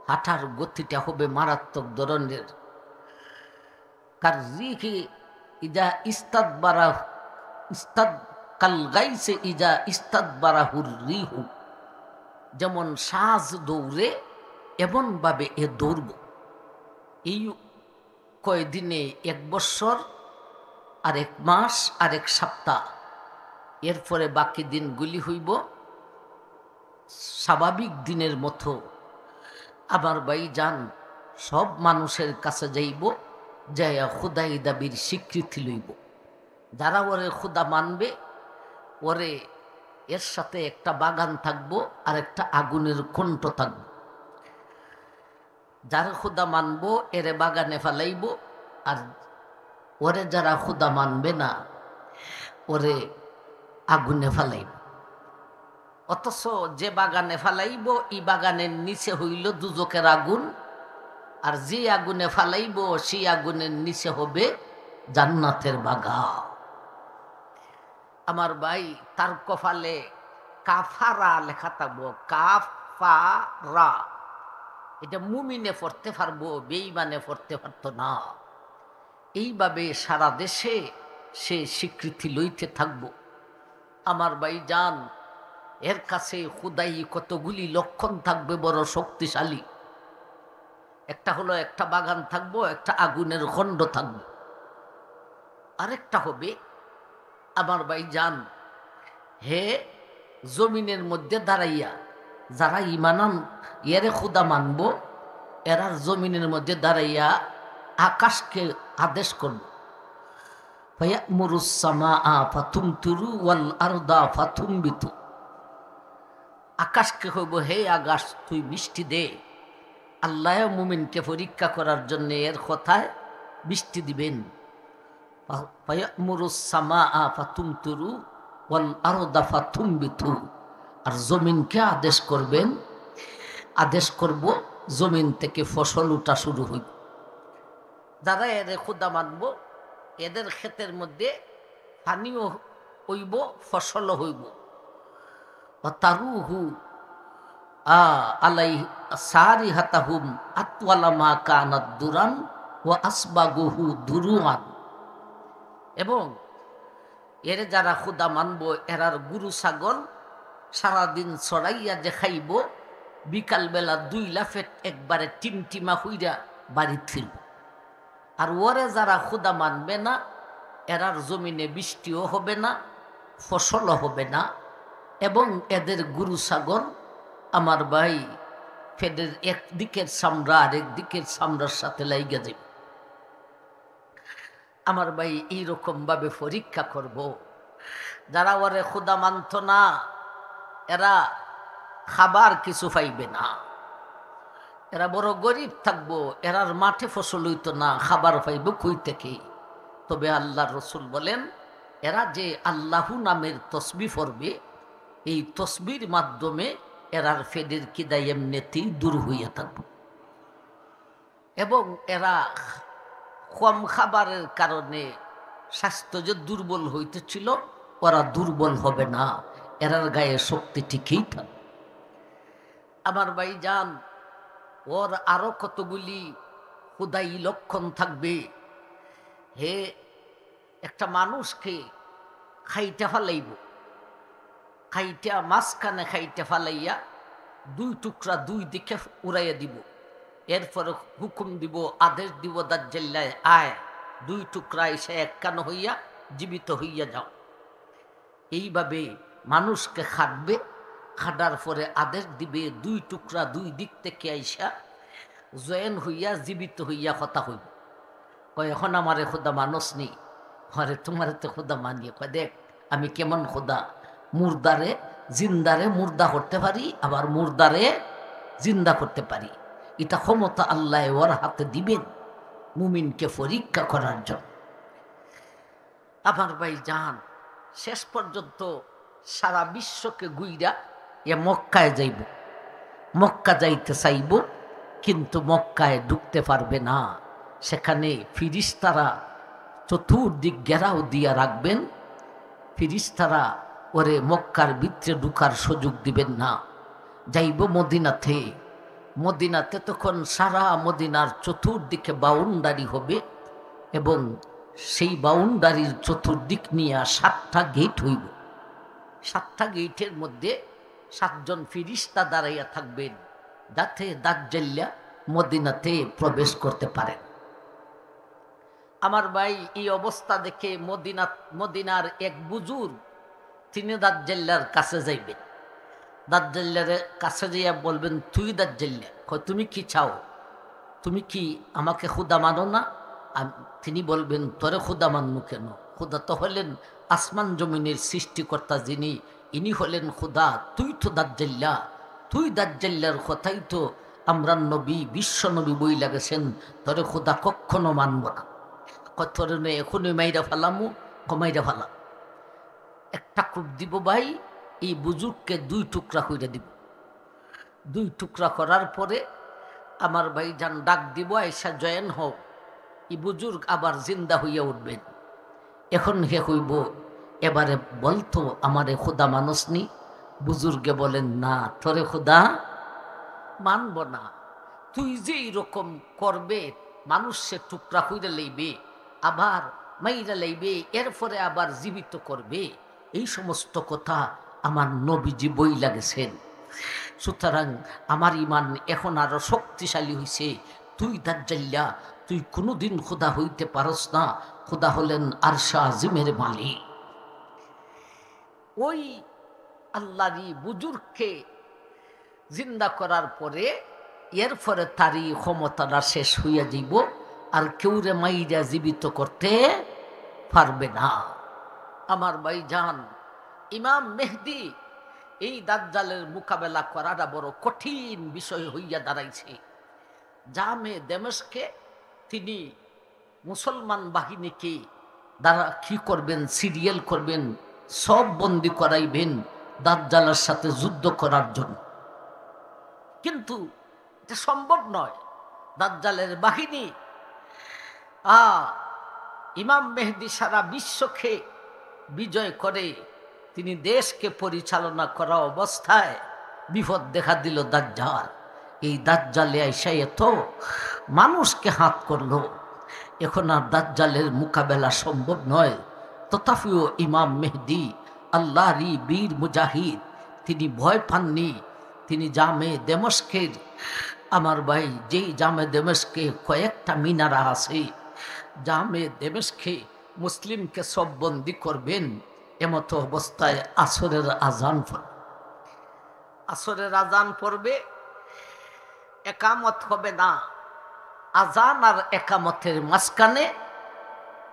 হাঁটার গতিটা হবে মারাত্মক ধরনের। কার রিহি ইজা ইস্তাদবারা ইস্তাদ কাল গাইসে ইজা ইস্তাদবারাহুর রিহু। যেমন সাজ দৌড়ে, এমনভাবে এ দৌড়ব। এই কয়দিনে 1 বৎসর, আর 1 মাস, আর 1 সপ্তাহ। এরপরে বাকি দিনগুলি হইব স্বাভাবিক দিনের মতো। আমার ভাইজান, সব মানুষের কাছে যাইব, যাইয়া খুদাই দাবির স্বীকৃতি লইব। যারা ওরে খুদা মানবে, ওরে এর সাথে একটা বাগান থাকবো, আর একটা আগুনের কুণ্ড থাকবো। যারা খুদা মানবো এরে বাগানে ফেলাইব, আর ওরে যারা খুদা মানবে না, ওরে আগুনে ফেলাইব। অথচ যে বাগানে ফেলাইব, এই বাগানের নিচে হইল দুজকের আগুন, আর যে আগুনে ফেলাইব সেই আগুনের নিচে হবে জান্নাতের বাগান। আমার ভাই, তার কপালে কাফারা লেখা থাকবো, কাফারা। এটা মুমিনে পড়তে পারবো, বেঈমানে পড়তে পারতো না। এইভাবে সারা দেশে সে স্বীকৃতি লইতে থাকবো। আমার ভাই জান, এর কাছে খুদাই কতগুলি লক্ষণ থাকবে, বড় শক্তিশালী। একটা হলো একটা বাগান থাকবো, একটা আগুনের খণ্ড থাকবে। আরেকটা হবে, আমার ভাই জান, হে জমিনের মধ্যে দাঁড়াইয়া যারা ইমানান এরে খুদা মানব, এরার জমিনের মধ্যে দাঁড়াইয়া আকাশকে আদেশ করব, ফায়ামুরুস সামাআ ফাতুমতিরু ওয়াল আরদা ফাতুমবিতু। আকাশকে হইব, হে আকাশ তুই বৃষ্টি দে। আল্লাহ মুমিনকে পরীক্ষা করার জন্য এর কথায় বৃষ্টি দিবেন। ফায়ামুরুস সামাআ ফাতুমতিরু ওয়াল আরদা ফাতুমবিতু। আর জমিনকে আদেশ করবেন, আদেশ করব, জমিন থেকে ফসল উঠা শুরু হইব। যারা এর খুদা মানব, এদের ক্ষেতের মধ্যে পানিও হইব, ফসলও হইব। তারুহু আলাই সারিহাতাহুম আতওয়ালা মা কানাত দুরান ওয়া আসবাগুহু দুরুয়ান। এবং এর যারা খুদা মানব, এরার গুরু ছাগল সারাদিন ছড়াইয়া যে খাইব, বিকালবেলা 2 লাফেট একবারে টিমটিমা হইয়া বাড়ি ফিরব। আর ওরে যারা খুদা মানবে না, এরার জমিনে বৃষ্টিও হবে না, ফসলও হবে না, এবং এদের গরু ছাগল আমার ভাই ফেদের একদিকের চামড়া আর একদিকের চামড়ার সাথে লাইগা যাবে। আমার ভাই এইরকম ভাবে পরীক্ষা করব। যারা ওরে খুদা মানত না, এরা খাবার কিছু পাইবে না, এরা বড় গরিব থাকবো, এরার মাঠে ফসল হইতো না, খাবার পাইব কই থেকে? তবে আল্লাহর রসুল বলেন, এরা যে আল্লাহু নামের তসবিহ পড়বে, এই তসবির মাধ্যমে এরার ফেদের কিদা এমনিতেই দূর হইয়া থাকবে, এবং এরা কম খাবারের কারণে স্বাস্থ্য যে দুর্বল হইতেছিল, ওরা দুর্বল হবে না, এরার গায়ে শক্তি ঠিকই থাকবে। আমার ভাই যান, ওর আরো কতগুলি খুদাই লক্ষণ থাকবে। হে একটা মানুষকে খাইতে ফালাইব, খাইটা মাঝখানে খাইতে ফালাইয়া 2 টুকরা 2 দিকে উড়াইয়া দিব, এরপরে হুকুম দিব, আদেশ দিব, দাজ্জাল্লায় আয়, 2 টুকরা এসে একখান হইয়া জীবিত হইয়া যাও। এইভাবে মানুষকে খাটবে, খাটার পরে আদেশ দিবে, 2 টুকরা 2 দিক থেকে আইসা জয়েন হইয়া জীবিত হইয়া কথা হইব। কয় এখন আমারে খুদা মানুষ নেই, হরে তোমার তো খুদা মানিয়ে। কয় দেখ আমি কেমন খুদা, মুর্দারে জিন্দারে মুর্দা করতে পারি, আবার মুর্দারে জিন্দা করতে পারি। এটা ক্ষমতা আল্লাহ ওর হাতে দিবেন মুমিনকে পরীক্ষা করার জন্য। আমার ভাই যান, শেষ পর্যন্ত সারা বিশ্বকে গুইরা এ মক্কায় যাইব, মক্কা যাইতে চাইব, কিন্তু মক্কায় ঢুকতে পারবে না। সেখানে ফিরিস্তারা চতুর্দিক ঘেরাও দিয়া রাখবেন, ফিরিস্তারা ওরে মক্কার ভিতরে ঢুকার সুযোগ দিবেন না। যাইব মদিনাতে, মদিনাতে তখন সারা মদিনার চতুর্দিকে বাউন্ডারি হবে, এবং সেই বাউন্ডারির চতুর্দিক নিয়ে 7টা গেট হইব। 7টা গেটের মধ্যে 7 জন ফিরিস্তা দাঁড়াইয়া থাকবেন, যাতে দাজ্জাল্লা মদিনাতে প্রবেশ করতে পারেন। আমার ভাই এই অবস্থা দেখে মদিনার এক বুজুর্গ তিনি দাজ্জাল্লার কাছে যাইবেন। দাজ্জাল্লার কাছে যাইয়া বলবেন, তুই দাজ্জাল্লা, তুমি কি চাও? তুমি কি আমাকে খুদা মানো না? তিনি বলবেন, তোরে খুদা মানমু কেন? খুদা তো হলেন আসমান জমিনের সৃষ্টিকর্তা যিনি, ইনি হলেন খুদা। তুই তো দাজ্জাল্লা, তুই দাজ্জাল্লার কথাই তো আমরা নবী, বিশ্ব নবী বই লাগেছেন, তোরে খুদা কখনো মানব না। তোরে এখনই মাইরা ফেলামু, কমাইরা ফেলাম। একটা কূপ দিব ভাই, এই বুজুর্গকে 2 টুকরা করে দিব। 2 টুকরা করার পরে আমার ভাই যান ডাক দিব, আয়সা জয়েন হোক। এই বুজুর্গ আবার জিন্দা হইয়া উঠবেন। এখন হে হইব, এবারে বলতো আমারে খুদা মানুষ নি? বুজুর্গে বলেন, না, তোরে খুদা মানব না। তুই যে এরকম করবে, মানুষ সে টুকরা হইয়া লইবে, আবার মাইরা লইবে, এরপরে আবার জীবিত করবে, এই সমস্ত কথা আমার নবীজি বই লাগেছেন। সুতরাং আমার ইমান এখন আরো শক্তিশালী হইছে। তুই দাজ্জাল্লা, তুই কোনোদিন খুদা হইতে পারস না। খুদা হলেন আরশে আজিমের মালিক। ওই আল্লাহরই বুজুর্গকে জিন্দা করার পরে এরপরে তারই ক্ষমতাটা শেষ হইয়া যাইব, আর কেউরে মাইরা জীবিত করতে পারবে না। আমার ভাই যান, ইমাম মেহদি এই দাজ্জালের মোকাবেলা করাটা বড় কঠিন বিষয় হইয়া দাঁড়াইছে। জামে দামেস্কে তিনি মুসলমান বাহিনীকে দ্বারা কি করবেন, সিরিয়াল করবেন, সব বন্দি করাইবেন দাজ্জালের সাথে যুদ্ধ করার জন্য। কিন্তু এটা সম্ভব নয়। দাজ্জালের বাহিনী ইমাম মেহদি সারা বিশ্বকে বিজয় করে তিনি দেশকে পরিচালনা করা অবস্থায় বিপদ দেখা দিল দাজ্জাল। এই দাজ্জালে আইসা এত মানুষকে হাত করলো, এখন আর দাজ্জালের মোকাবেলা সম্ভব নয়। তথাপিও ইমাম মেহদি আল্লাহরই বীর মুজাহিদ, তিনি ভয় পাননি। তিনি জামে দেমস্কের, আমার ভাই, যেই জামে দেমস্কে কয়েকটা মিনারা আছে, জামে দেমস্কে মুসলিমকে সব বন্দি করবেন, এমতো অবস্থায় আসরের আজান পড়বে। আসরের আজান পড়বে, একামত হবে না। আজান আর একামতের মাঝখানে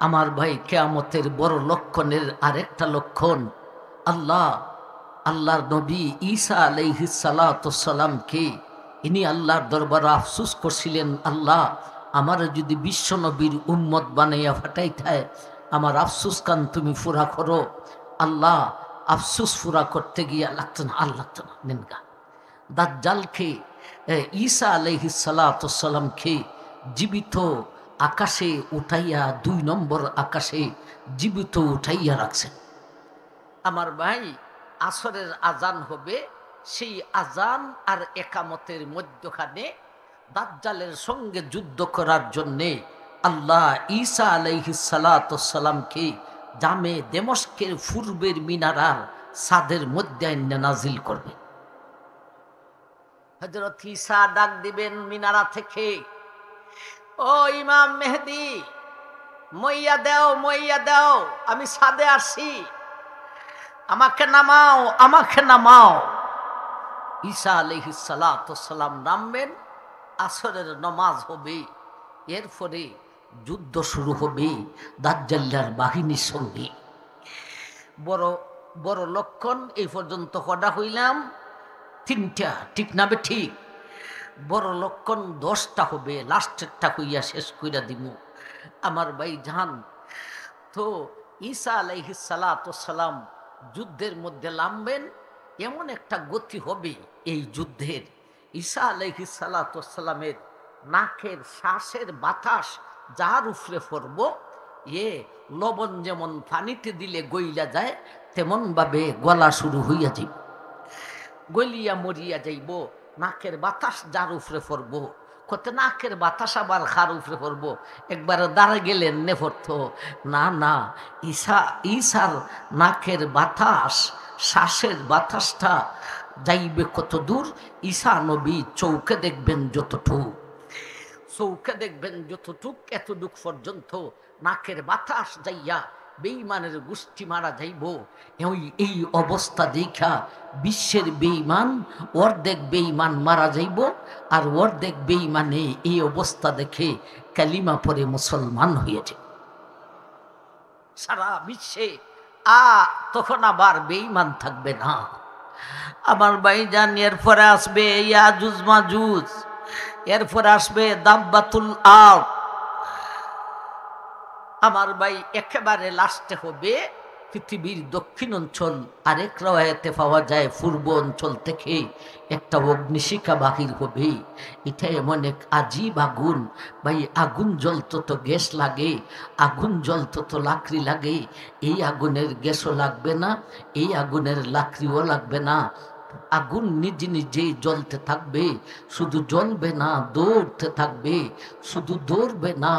আমার ভাই কিয়ামতের বড় লক্ষণের আরেকটা লক্ষণ, আল্লাহর নবী ঈসা আলাইহিস সালাতু সালামকে ইনি আল্লাহর দরবারে আফসোস করছিলেন, আল্লাহ আমার যদি বিশ্ব নবীর উম্মত বানাইয়া ফাটাইতায় আমার আফসোস কান তুমি ফুরা করো। আল্লাহ আফসোস ফুরা করতে গিয়া লাগতো না, লাগতো না, নিনগা দাজ্জালকে, ঈসা আলাইহিস সালাতু সালামকে জীবিত আকাশে উঠাইয়া, 2 নম্বর আকাশে জীবিত উঠাইয়া রাখছেন। আমার ভাই আসরের আজান হবে, সেই আজান আর একামতের মধ্যখানে দাজ্জালের সঙ্গে যুদ্ধ করার জন্যে আল্লাহ ঈসা আলাইহিস সালাতু সালামকে জামে দেমস্কের পূর্বের মিনারার ছাদের মধ্যে এনে নাজিল করবে। হযরত ঈসা ডাক দিবেন মিনারা থেকে, ও ইমাম মেহেদী, মইয়া দাও, মইয়া দাও, আমি ছাদে আসি, আমাকে নামাও, আমাকে নামাও। ঈসা আলাইহিস সালাতু সালাম নামবেন, আসরের নামাজ হবে, এরপরে যুদ্ধ শুরু হবে দাজ্জালের বাহিনীর সঙ্গে। বড় বড় লক্ষণ এই পর্যন্ত কটা হইলাম, 3টা, ঠিক না বে ঠিক? বড় লক্ষণ 10টা হবে, লাস্টেরটা হইয়া শেষ কইরা দিব। আমার ভাই জান, তো ঈসা আলাইহিস সালাতু সালাম যুদ্ধের মধ্যে নামবেন, এমন একটা গতি হবে এই যুদ্ধের, ঈসা আলাইহিস সালাতু সালামের নাকের শ্বাসের বাতাস যার উপরে পড়ব, লবণ যেমন পানিতে দিলে গইলা যায়, তেমন ভাবে গলা শুরু হইয়া যাইব, গলিয়া মরিয়া যাইব। নাকের বাতাস যার উপরে পড়ব, কত নাকের বাতাস আবার খার উপরে পড়ব, একবার দাঁড়া গেলেন নে পড়তো না, না, ঈসার নাকের বাতাস, শ্বাসের বাতাসটা যাইবে কত দূর, ঈসা নবী চৌকে দেখবেন যতটুক, চৌকে দেখবেন যতটুক, এতটুক পর্যন্ত নাকের বাতাস যাইয়া বেঈমানের গোষ্ঠী মারা যাইব। এই অবস্থা দেখা বিশ্বের বেঈমান, অর্ধেক বেঈমান মারা যাইব, আর অর্ধেক বেঈমানে এই অবস্থা দেখে কালিমা পড়ে মুসলমান হয়েছে সারা বিশ্বে। তখন আবার বেঈমান থাকবে না। আমার ভাইজান, এরপরে আসবে ইয়াজুজ মাজুজ, এরপরে আসবে দাব্বাতুল আরদ। আমার ভাই একেবারে লাস্টে হবে পৃথিবীর দক্ষিণ অঞ্চল, আরেক রাওয়ায়াতে পাওয়া যায় পূর্ব অঞ্চল থেকে একটা অগ্নিশিখা বাহির হবে। এটা এমন এক আজীব আগুন, ভাই আগুন জ্বলতো তো গ্যাস লাগে, আগুন জ্বলতো তো লাকড়ি লাগে, এই আগুনের গ্যাসও লাগবে না, এই আগুনের লাকড়িও লাগবে না, আগুন নিজে নিজেই জ্বলতে থাকবে, শুধু জ্বলবে না, দৌড়তে থাকবে, শুধু দৌড়বে না,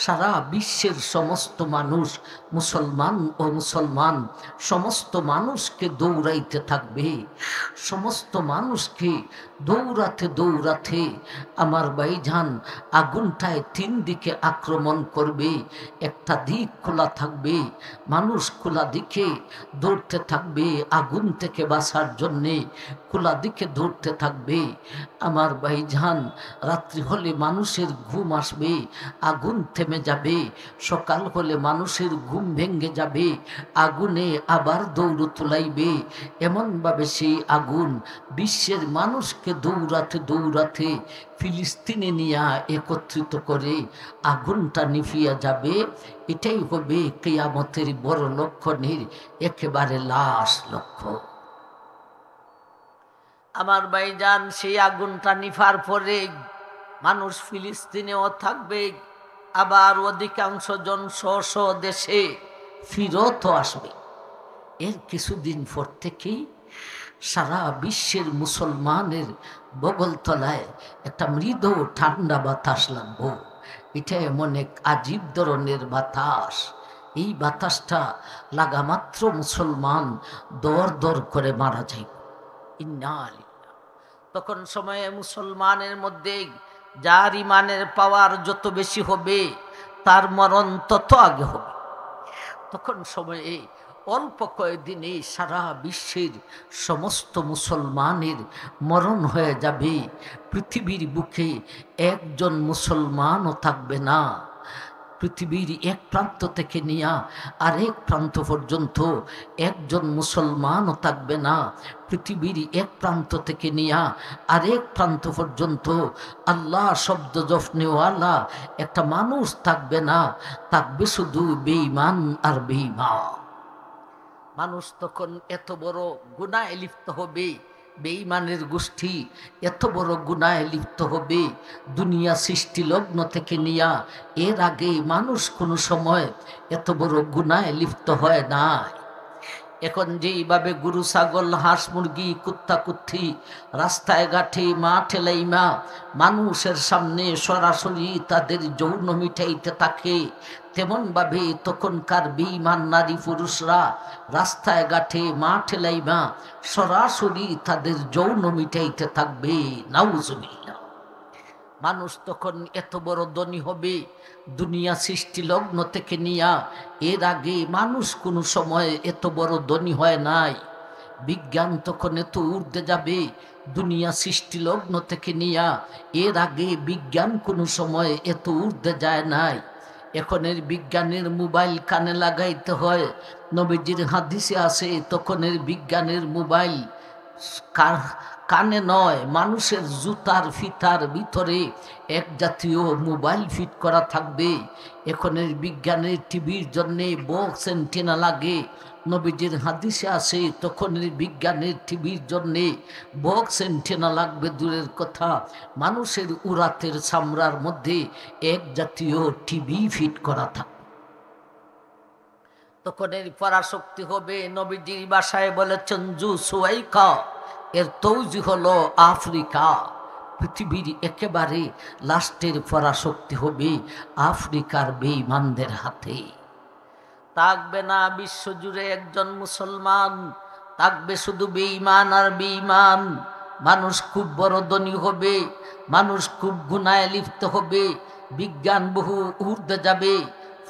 সারা বিশ্বের সমস্ত মানুষ, মুসলমান ও মুসলমান সমস্ত মানুষকে দৌড়াইতে থাকবে, সমস্ত মানুষকে দৌড়াতে দৌড়াতে আমার ভাইজান আগুনটায় 3 দিকে আক্রমণ করবে। একটা দিক খোলা থাকবে, মানুষ খোলা দিকে দৌড়তে থাকবে আগুন থেকে বাঁচার জন্যে, খোলা দিকে দৌড়তে থাকবে। আমার ভাইজান, রাত্রি হলে মানুষের ঘুম আসবে, আগুন থেমে যাবে, সকাল হলে মানুষের ঘুম ভেঙে যাবে, আগুনে আবার দৌড় তুলাইবে। এমনভাবে সেই আগুন বিশ্বের মানুষকে দৌড়াতে দৌড়াতে ফিলিস্তিনে নিয়ে একত্রিত করে আগুনটা নিভিয়া যাবে। এটাই হবে কিয়ামতের বড় লক্ষণের একেবারে লাশ লক্ষ্য। আমার ভাইজান, সেই আগুনটা নিভার পরে মানুষ ফিলিস্তিনেও থাকবে, আবার অধিকাংশ জন স্ব দেশে ফিরত আসবে। এর কিছুদিন পর থেকেই সারা বিশ্বের মুসলমানের বগলতলায় একটা মৃদু ঠান্ডা বাতাস লাগবো। এটা এমন এক আজীব ধরনের বাতাস, এই বাতাসটা লাগা মাত্র মুসলমান দর দর করে মারা যায়। ইন্না লিল্লাহ। তখন সময়ে মুসলমানের মধ্যে যার ইমানের পাওয়ার যত বেশি হবে তার মরণ তত আগে হবে। তখন সময়ে অল্প কয়েকদিনে সারা বিশ্বের সমস্ত মুসলমানের মরণ হয়ে যাবে। পৃথিবীর বুকে একজন মুসলমানও থাকবে না। পৃথিবীর এক প্রান্ত থেকে নিয়ে আরেক প্রান্ত পর্যন্ত একজন মুসলমানও থাকবে না। পৃথিবীর এক প্রান্ত থেকে নিয়ে আরেক প্রান্ত পর্যন্ত আল্লাহ শব্দ জফনেওয়ালা একটা মানুষ থাকবে না। থাকবে শুধু বেঈমান আর বেঈমান। মানুষ তখন এত বড় গুনাহে লিপ্ত হবে, বেঈমানের গোষ্ঠী এত বড় গুনাহে লিপ্ত হবে, দুনিয়া সৃষ্টি লগ্ন থেকে নিয়া এর আগে মানুষ কোনো সময় এত বড় গুনাহে লিপ্ত হয় না। এখন যেইভাবে গরু ছাগল হাঁস মুরগি কুত্তা কুত্থি রাস্তায় ঘাটে মাঠে লাইমা মানুষের সামনে সরাসরি তাদের যৌন মিটাইতে থাকে, তেমনভাবে তখনকার বেঈমান নারী পুরুষরা রাস্তায় ঘাটে মাঠে লাইমা সরাসরি তাদের যৌন মিটাইতে থাকবে। নাউজুবিল্লাহ। মানুষ তখন এত বড় ধনী হবে, দুনিয়া সৃষ্টি লগ্ন থেকে নিয়া এর আগে মানুষ কোনো সময় এত বড় ধনী হয় নাই। বিজ্ঞান তখন এত ঊর্ধ্বে যাবে, দুনিয়া সৃষ্টি লগ্ন থেকে নিয়া এর আগে বিজ্ঞান কোনো সময় এত ঊর্ধ্বে যায় নাই। এখনের বিজ্ঞানের মোবাইল কানে লাগাইতে হয়। নবীজির হাদিসে আছে তখনের বিজ্ঞানের মোবাইল কানে নয়, মানুষের জুতার ফিতার ভিতরে এক জাতীয় মোবাইল ফিট করা থাকবে। এখনের বিজ্ঞানের টিভির জন্যে বক্স অ্যান্টেনা লাগে। নবীজির হাদিসে আছে তখনের বিজ্ঞানের টিভির জন্যে বক্স অ্যান্টেনা লাগবে দূরের কথা, মানুষের উরাতের চামড়ার মধ্যে এক জাতীয় টিভি ফিট করা থাকবে। তখন এর পরাশক্তি হবে। নবীজির ভাষায় বলেছেন জু সুয়াইকা, এর তৌজি হলো আফ্রিকা। পৃথিবীর একেবারে লাস্টের পরাশক্তি হবে আফ্রিকার বেঈমানদের হাতে। থাকবে না বিশ্বজুড়ে একজন মুসলমান, থাকবে শুধু বেঈমান আর বেঈমান। মানুষ খুব বড় ধনী হবে, মানুষ খুব গুনাহে লিপ্ত হবে, বিজ্ঞান বহু ঊর্ধ্বে যাবে,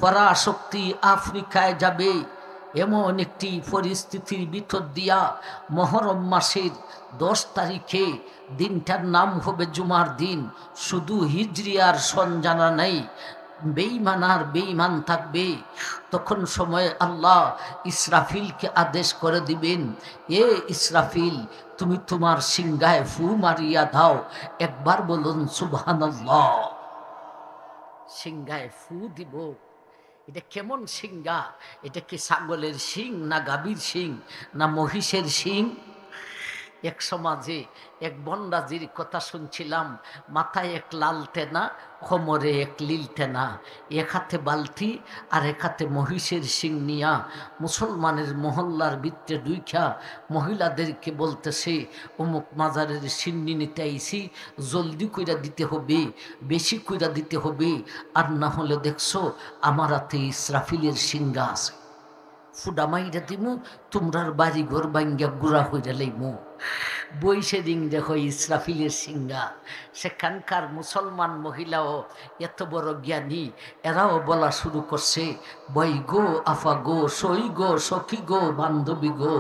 পরাশক্তি আফ্রিকায় যাবে। এমন একটি পরিস্থিতির ভিতর দিয়া মহরম মাসের 10 তারিখে, দিনটার নাম হবে জুমার দিন, শুধু হিজরি আর সন জানা নেই, বেঈমান আর বেঈমান থাকবে। তখন সময় আল্লাহ ইসরাফিলকে আদেশ করে দিবেন, এ ইসরাফিল তুমি তোমার সিংহায় ফু মারিয়া দাও। একবার বলুন সুবহানাল্লাহ। সিংহায় ফু দিব। এটা কেমন সিংহা? এটা কি ছাগলের শিং না গাভীর শিং না মহিষের শিং? এক সমাজে এক বন্ডাজির কথা শুনছিলাম, মাথায় এক লালটেনা, কোমরে এক লিলটেনা, এক হাতে বালতি আর এক হাতে মহিষের শিং নিয়া মুসলমানের মহল্লার ভিতরে দুইখা মহিলাদেরকে বলতেছে, অমুক মাজারের সিন্নি নিতে আইছি, জলদি কইরা দিতে হবে, বেশি কইরা দিতে হবে, আর না হলে দেখছো আমার হাতে ইসরাফিলের সিংহা আছে, ফুডামাইরা দিমু, তোমরার বাড়ি ঘর বাঙ্গা গুড়া হইরা লইমু। বইসে দিন দেখো ইসরাফিলের সিংহা। সেখানকার মুসলমান মহিলাও এত বড় জ্ঞানী, এরাও বলা শুরু করছে, বই গো আফা গো, সই গো সখী গো বান্ধবী গো,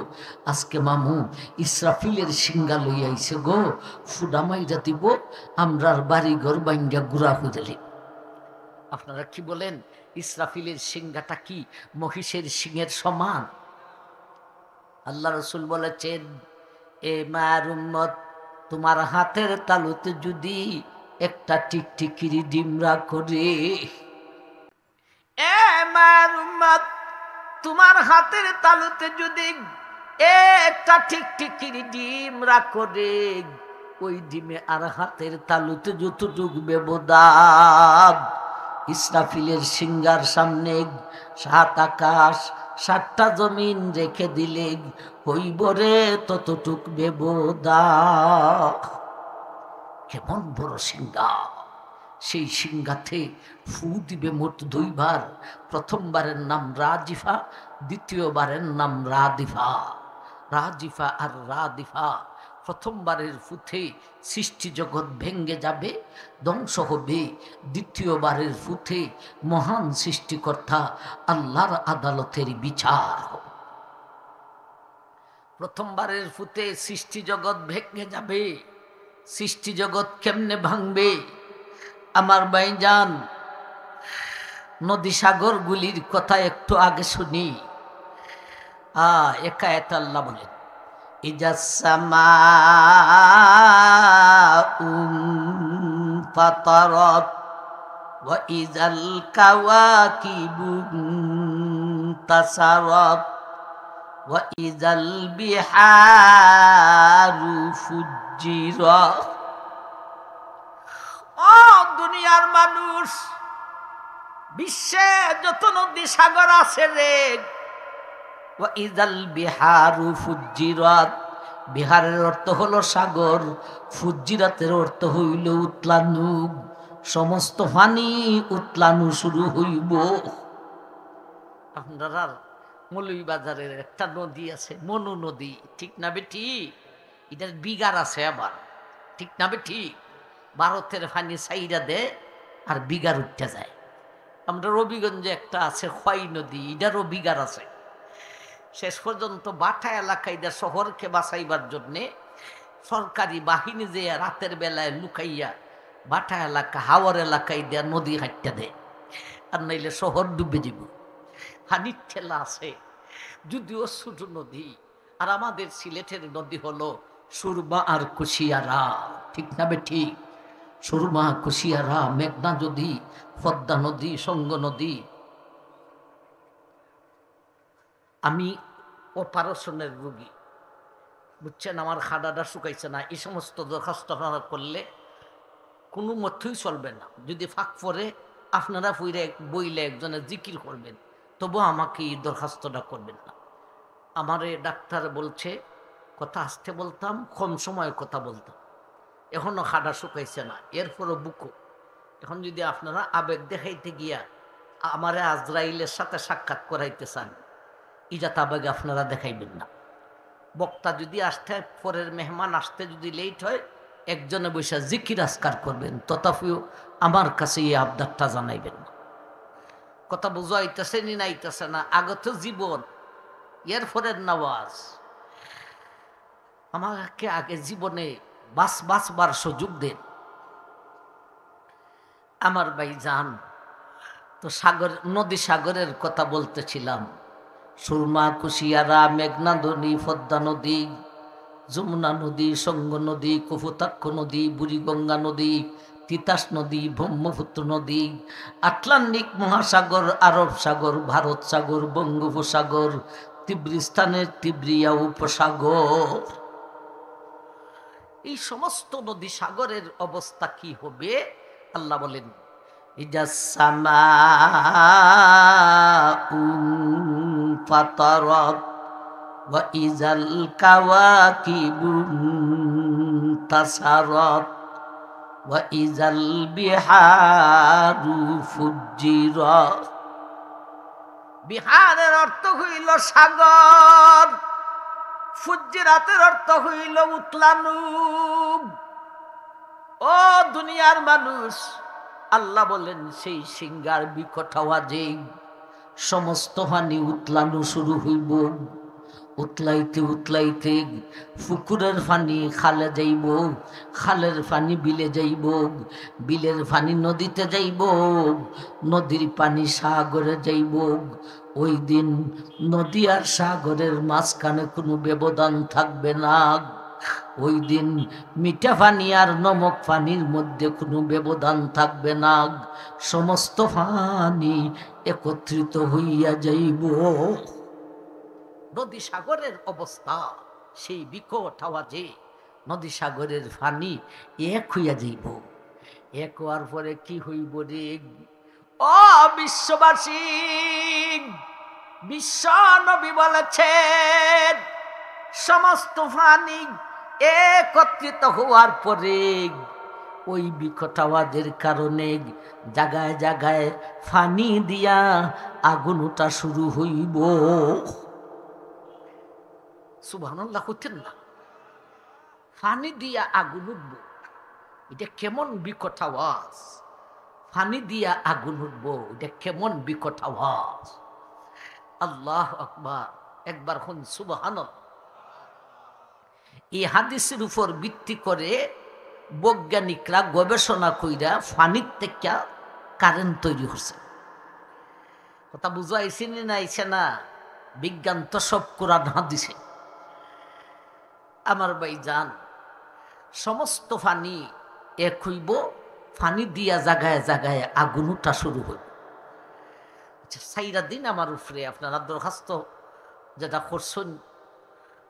আজকে মামু ইসরাফিলের সিংহা লই আইছে গো, ফুডামাইরা দিব, আমরার বাড়ি ঘর বাঙ্গা গুড়া হইরা লইব। আপনারা কি বলেন? ইসরাফিলের সিংহাটা কি মহিষের সিংহের সমান? আল্লাহ রসুল বলেছেন, এ মায়ের উম্মত, তোমার হাতের তালুতে যদি একটা টিকটিকির ডিমরা করে, এ মায়ের উম্মত, তোমার হাতের তালুতে যদি একটা টিকটিকির ডিমরা করে, ওই ডিমে আর হাতের তালুতে যতটুকু ব্যবধান, ইসরাফিলের সিংহার সামনে 7 আকাশ 7টা জমিন রেখে দিলে হইব রে ততটুক ব্যবধান। কেমন বড় সিংহা! সেই সিংহাতে ফু দিবে মোট 2 বার। প্রথমবারের নাম রাজিফা, দ্বিতীয়বারের নাম রাদিফা। রাজিফা আর রাদিফা প্রথমবারের ফুতে সৃষ্টি জগৎ ভেঙ্গে যাবে, ধ্বংস হবে। দ্বিতীয়বারের ফুতে মহান সৃষ্টিকর্তা আল্লাহর আদালতের বিচার হবে। প্রথমবারের ফুতে সৃষ্টি জগৎ ভেঙ্গে যাবে। সৃষ্টি জগৎ কেমনে ভাঙবে? আমার ভাইজান, নদী সাগরগুলির কথা একটু আগে শুনি। একায়েত আল্লাহ বলেন, ইজাস সামাউ ফাতারাত ওয়া ইজাল কাওয়াকিবু তাসারাত ওয়া ইজাল বিহারু ফুজ্জিরাত। ও দুনিয়ার মানুষ, বিশ্বে যত নদী সাগর আছে রে, ওয়া ইজাল বিহারু ফুজ্জিরাত, বিহারের অর্থ হলো সাগর, ফুজ্জিরাতের অর্থ হইল উতলানু। সমস্ত পানি উতলানো শুরু হইব। আপনারা মৌলভীবাজারের একটা নদী আছে, মনু নদী, ঠিক না বেটি? এটার বিগার আছে আবার, ঠিক না বেটি? ভারতের পানি সাইরা দে আর বিগার উঠতে যায়। আমরা রবিগঞ্জে একটা আছে খোয়াই নদী, এটারও বিগার আছে। শেষ পর্যন্ত বাটা এলাকায় শহরকে বাঁচাইবার জন্যে সরকারি বাহিনী যে রাতের বেলায় লুকাইয়া বাটা এলাকা, হাওয়ার এলাকায় দেয়া নদী হাঁটতে দেয়, আর নাইলে শহর ডুবে যাব। হানির ঠেলা আছে, যদিও ছোট নদী। আর আমাদের সিলেটের নদী হলো সুরমা আর কুশিয়ারা, ঠিক না বেঠি? সুরমা, কুশিয়ারা, মেঘনা নদী, পদ্মা নদী, সঙ্গ নদী। আমি অপারেশনের রোগী, বুঝছেন? আমার খাডাটা শুকাইছে না। এই সমস্ত দরখাস্ত আপনারা করলে কোনো মধ্যেই চলবে না। যদি ফাঁক পরে আপনারা ফুইরে বইলে একজনের জিকির করবেন, তবু আমাকে এই দরখাস্তটা করবেন না। আমারে ডাক্তার বলছে কথা আসতে বলতাম, কম সময়ে কথা বলতাম। এখনও খাডা শুকাইছে না, এরপরও বুকো। এখন যদি আপনারা আবেগ দেখাইতে গিয়া আমারে আজরাইলের সাথে সাক্ষাৎ করাইতে চান, ইজাত আবেগ আপনারা দেখাইবেন না। বক্তা যদি আসতে, পরের মেহমান আসতে যদি লেট হয়, একজনে বসে জিকির আজকার করবেন, তথাপিও আমার কাছে এই আবদারটা জানাইবেন না। কথা বুঝাইতেছে নি নাইতেছে না? আগত জীবন, এর পরের নওয়াজ। আমাকে আগে জীবনে বাঁচবার সুযোগ দেন। আমার ভাই যান তো সাগর, নদী সাগরের কথা বলতেছিলাম। সুরমা, কুশিয়ারা, মেঘনা নদী, পদ্মা নদী, যমুনা নদী, সঙ্গ নদী, কপোতাক্ষ নদী, বুড়িগঙ্গা নদী, তিতাস নদী, ব্রহ্মপুত্র নদী, আটলান্টিক মহাসাগর, আরব সাগর, ভারত সাগর, বঙ্গোপসাগর, তিব্রিস্তানের তিব্রিয়া উপসাগর। এই সমস্ত নদী সাগরের অবস্থা কি হবে? আল্লাহ বলেন, ইজাস সামাউ ফাতারাত ওয়া ইজাল কাওয়াকিবু তাসারাত ওয়া ইজাল বিহারু ফুজ্জিরাত। বিহারের অর্থ হইল সাগর, ফুজ্জিরাতের অর্থ হইল উতলানু। ও দুনিয়ার মানুষ, আল্লাহ বলেন সেই সিঙ্গার বিকট আওয়াজে সমস্ত পানি উতলানো শুরু হইব। উতলাইতে উতলাইতে পুকুরের পানি খালে যাইব, খালের পানি বিলে যাইব, বিলের পানি নদীতে যাইব, নদীর পানি সাগরে যাইব। ওই দিন নদী আর সাগরের মাঝখানে কোনো ব্যবধান থাকবে না। ওই দিন মিঠা পানি আর নমক পানির মধ্যে কোনো ব্যবধান থাকবে না। সমস্ত পানি একত্রিত হইয়া যাইব। নদী সাগরের অবস্থা সেই বিকট আওয়াজে নদী সাগরের পানি এক হইয়া যাইব। এক হওয়ার পরে কি হইব রে? ও বিশ্ববাসী, বিশ্ব নবী বলেছেন সমস্ত পানি একত্রিত হওয়ার পরে ওই বিকট আওয়াজের কারণে জায়গায় জায়গায় পানি দিয়া আগুন ওঠা শুরু হইব। সুবহানাল্লাহ করতেন না? ফানি দিয়া আগুন উঠব, এটা কেমন বিকট আওয়াজ। ফানি দিয়া আগুন উঠব, এটা কেমন বিকট আওয়াজ। আল্লাহ আকবার, একবার হন সুবহানাল্লাহ। এই হাদিসের উপর ভিত্তি করে বৈজ্ঞানিকরা গবেষণা কইরা ফানির থেকে কারেন্ট তৈরি হচ্ছে। কথা বুঝাইছে না আইছে না? বিজ্ঞান তো সব কোরআন হাদিসে। আমার ভাই জান, সমস্ত ফানি এক হইব, ফানি দিয়া জাগায় জাগায় আগুন উঠা শুরু হইব। আচ্ছা, সাইরা দিন আমার উপরে আপনারা দরখাস্ত যেটা করছেন,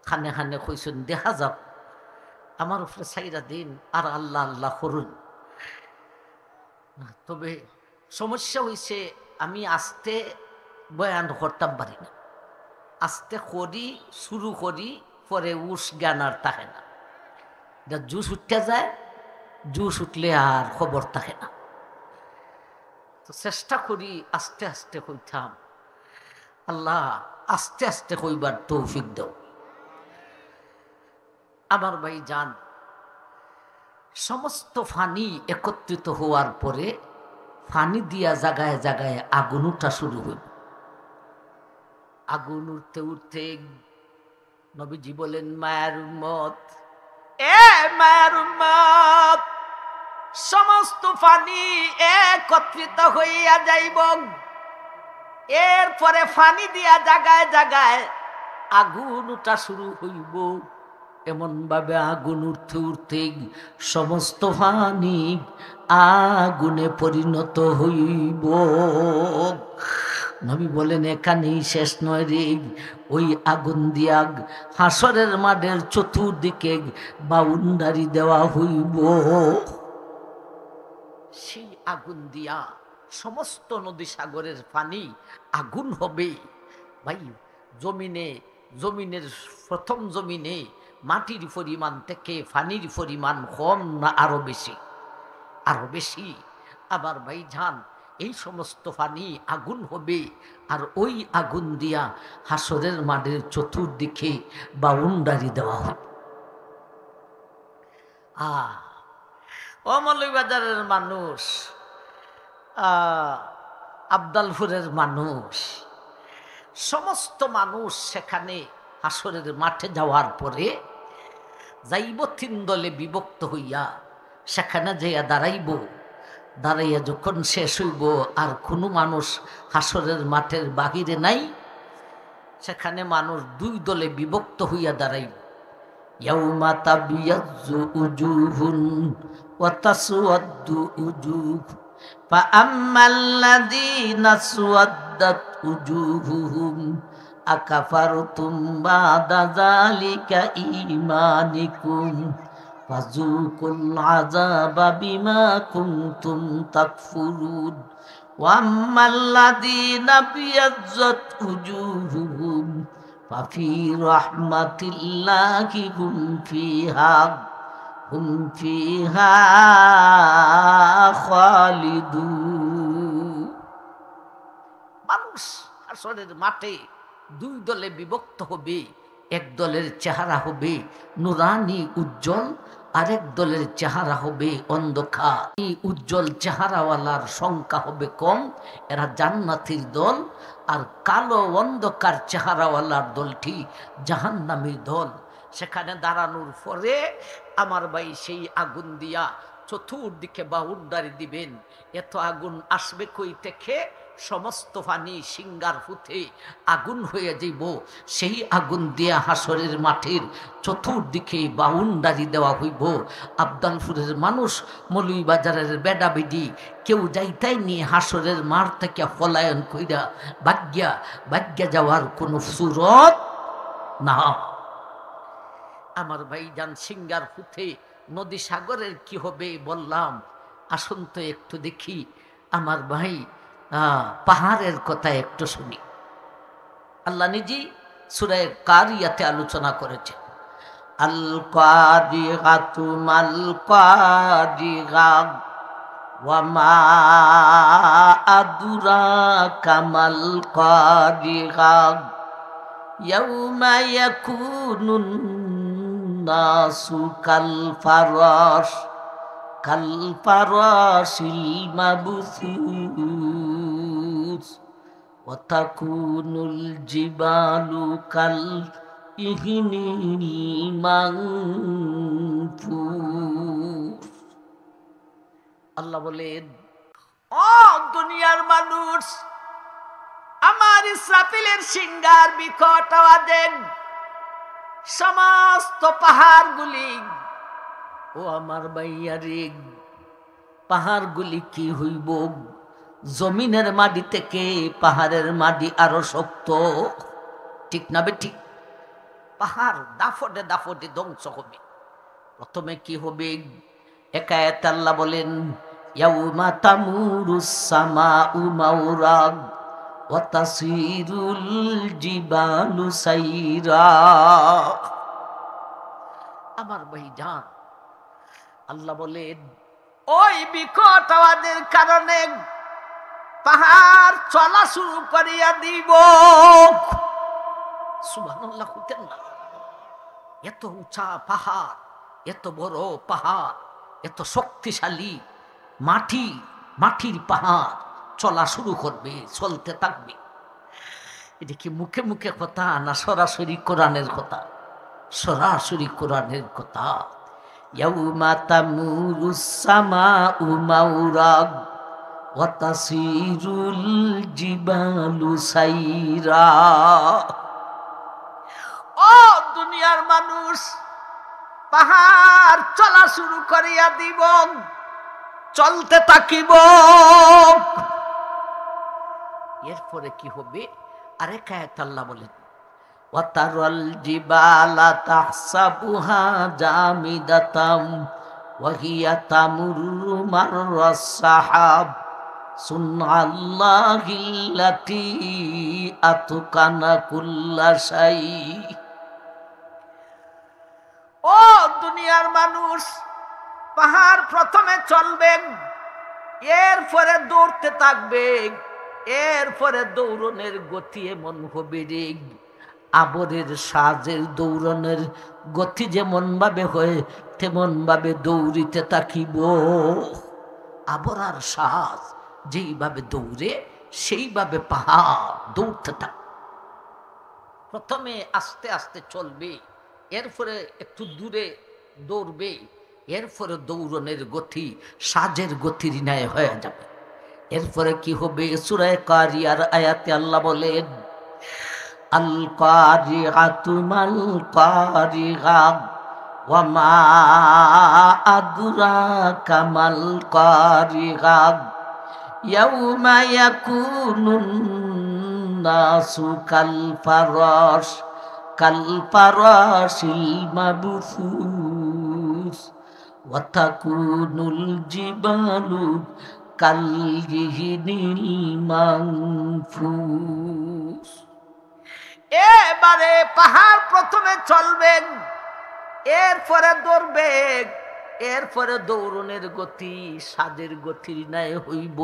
খানে খানে কইছেন দেখা যাক, আমার উপরে সাইরা দিন আর আল্লাহ আল্লাহ করুন। তবে সমস্যা হইছে, আমি আস্তে বয়ান করতাম পারি না। আস্তে করি, শুরু করি, পরে উস জ্ঞান আর থাকে না। জুস উঠতে যায়, জুস উঠলে আর খবর থাকে না। তো চেষ্টা করি আস্তে আস্তে কইতাম। আল্লাহ আস্তে আস্তে কইবার তৌফিক দাও। আমার ভাই জান, সমস্ত ফানি একত্রিত হওয়ার পরে ফানি দিয়া জাগায় জাগায় আগুন উঠা শুরু হইল। আগুন উঠতে উঠতে নবীজি বলেন, মায়ের উম্মত, এ মায়ের উম্মত, সমস্ত ফানি একত্রিত হইয়া যাইব। এরপরে ফানি দিয়া জাগায় জাগায় আগুন উঠা শুরু হইব। এমন ভাবে আগুন উঠতে উঠতে সমস্ত ফানি আগুনে পরিণত হইব। নবী বলেন, এখানেই শেষ নয় রে, ওই আগুন দিয়া হাসরের মাঠের চতুর্দিকে বাউন্ডারি দেওয়া হইব। সেই আগুন দিয়া সমস্ত নদী সাগরের পানি আগুন হবে। ভাই, জমিনের প্রথম জমিনে মাটির পরিমাণ থেকে পানির পরিমাণ কম না আরো বেশি? আরো বেশি। আবার ভাই জান, এই সমস্ত পানি আগুন হবে, আর ওই আগুন দিয়া হাসরের মাঠের চতুর্দিকে বাউন্ডারি দেওয়া হবে। ও মৌলভীবাজারের মানুষ, আবদালপুরের মানুষ, সমস্ত মানুষ সেখানে হাসরের মাঠে যাওয়ার পরে যাইব 3 দলে বিভক্ত হইয়া, সেখানে যাইয়া দাঁড়াইব। দাঁড়াইয়া যখন শেষ হইব, আর কোনো মানুষ হাসরের মাঠের বাহিরে নাই, সেখানে মানুষ 2 দলে বিভক্ত হইয়া দাঁড়াইব। ইয়াউমা তাবিয়াজ্জু উজুহুন ওয়া তাসওয়াদ্দু উজুহ, ফাআম্মাল্লাযীনা আসওয়াদ্দাত উজুহুহুম আকাফারতুম বা'দা যালিকা ঈমানিকুম ফাযুকুল আযাবা বিমা কুনতুম তাকফুরুন। ওয়া আম্মাল্লাযীনা বিয়াজ্জাত উজুহুহুম ফাফি রাহমাতিল্লাহি হুম ফিহা খালিদুন। মানুষ হাসরের মাঠে 2 দলে বিভক্ত হবে। এক দলের চেহারা হবে নুরানি উজ্জ্বল, আরেক দলের চেহারা হবে অন্ধকার। এই উজ্জ্বল চেহারাওয়ালার সংখ্যা হবে কম, এরা জান্নাতীর দল। আর কালো অন্ধকার চেহারাওয়ালার দলটি জাহান্নামীর দল। সেখানে দাঁড়ানোর পরে আমার ভাই সেই আগুন দিয়া চতুর্দিকে বাউন্ডারি দিবেন। এত আগুন আসবে কই থেকে? সমস্ত পানি সিঙ্গার ফুটে আগুন হয়ে যাইব। সেই আগুন দিয়া হাসরের মাঠের চতুর্দিকে বাউন্ডারি দেওয়া হইব। আবদালপুরের মানুষ, মৌলভীবাজারের বেডাবেডি কেউ যাইতাই নিয়ে হাসরের মাঠ থেকে পলায়ন কইরা ভাগ্যা যাওয়ার কোনো সুরত না। আমার ভাই যান, সিঙ্গার ফুটে নদী সাগরের কি হবে বললাম। আসুন তো একটু দেখি আমার ভাই, পাহাড়ের কথা একটু শুনি। আল্লাহ নিজেই সূরা কারিয়াতে আলোচনা করেছেন, আল কারিয়াতু মাল কারিয়া ওয়া মা আদরাকা মাল কারিয়া ইয়াউমা ইয়াকুনুন নাসু কাল ফারাশ কাল ফারাশিল মাবথুস ওয়া তাকুনুল জিবালু কাল ইহনিল মানফুস। আল্লাহ বলেন, ও দুনিয়ার মানুষ, আমার ইসরাফিলের সিংহার বিকট আওয়াজে সমস্ত পাহাড়গুলি, ও আমার ভাইয়ারে, পাহাড়গুলি কি হইব? জমিনের মাটি থেকে পাহাড়ের মাটি আরো শক্ত, ঠিক না বেঠিক? পাহাড় দাফটে দাফটে ধ্বংস হবে। প্রথমে কি হবে? একায়েত আল্লাহ বলেন, ইয়াউমা তামুরুস সামাউ মাওরা ওয়া তাসিরুল জিবালু সাইরা। আমার ভাইজান, আল্লাহ বলেন, ওই বিকট আওয়াজের কারণে পাহাড় চলা শুরু করিয়া দিব। সুবহানাল্লাহ, হইতেন না? এত উঁচা পাহাড়, এত বড় পাহাড়, এত শক্তিশালী মাটির পাহাড় চলা শুরু করবে, চলতে থাকবে। এটা কি মুখে মুখে কথা না সরাসরি কোরআনের কথা? সরাসরি কোরআনের কথা। ইয়াউমা তামুরুস সামাউ মাওরা ওয়া তাসিরুল জিবালু সাইরা। ও দুনিয়ার মানুষ, পাহাড় চলা শুরু করিয়া দিব, চলতে থাকিব। এরপরে কি হবে? আরেক আয়াত আল্লাহ বলেন, ওয়াতারাল জিবালা তাহসাবুহা জামিদাতাম ওয়া হিয়া তামুরু মাররাস সাহাব সুন্নাল্লাহিল্লাতী আতকানা কুল্লা শাই। ও দুনিয়ার মানুষ, পাহাড় প্রথমে চলবে, এরপরে দৌড়তে থাকবে, এরপরে দৌড়নের গতি এমন হবে রে, আবরের সাজের দৌড়নের গতি যেমন ভাবে হয় তেমন ভাবে দৌড়িতে থাকিব। আবরার সাজ যেইভাবে দৌড়ে সেইভাবে পাহাড় দৌড়তে থাক। প্রথমে আস্তে আস্তে চলবে, এরপরে একটু দূরে দৌড়বে, এরপরে দৌড়নের গতি সাজের গতির ন্যায় হয়ে যাবে। এরপরে কি হবে? সূরা কারিয়ার আয়াতে আল্লাহ বলেন, আল কারিআতু মাল কারিআ ওয়া মা আদরাকা মাল কারিআ ইয়াউমা ইয়াকুনুন নাসু কাল ফারাশিল মাবথুস ওয়া তাকুনুল জিবালু কাল ইহনিল মানফুস। এবারে পাহাড় প্রথমে চলবেন, এরপরে দৌড়বেন, এরপরে দৌড়নের গতি সাজের গতির ন্যায় হইব।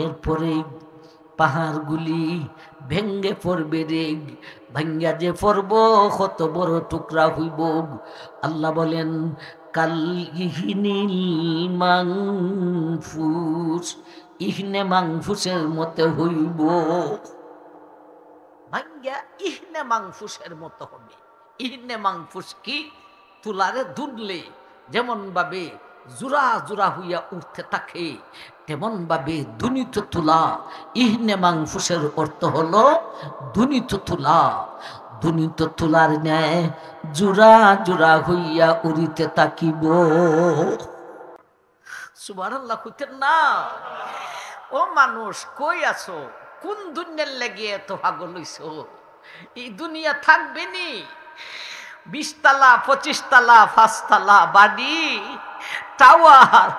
এরপরে পাহাড়গুলি ভেঙ্গে পড়বে রে, ভাঙ্গা যে পড়ব কত বড় টুকরা হইব। আল্লাহ বলেন, কাল ইহনিল মানফুস, ইহনে মানফুসের মতো হইব। ভাঙ্গা ইহনে মানফুসের মতো হবে। ইহনে মানফুস কি? তুলারে দুললে যেমন ভাবে জোড়া জোড়া হইয়া উঠতে থাকে তেমন ভাবে দুনিত তুলা। ইহনে মানফুসের অর্থ হলো দুনিত তুলা। দুনিত তুলার ন্যায় জোড়া জোড়া হইয়া উড়িতে থাকিব। সুবহানাল্লাহ, কইতেন না? ও মানুষ, কই আছো? কোন দুনিয়ার লেগে এত পাগল হইছো? এই দুনিয়া থাকবে নি? 20 তলা 25 তলা 5 তলা বাড়ি টাওয়ার,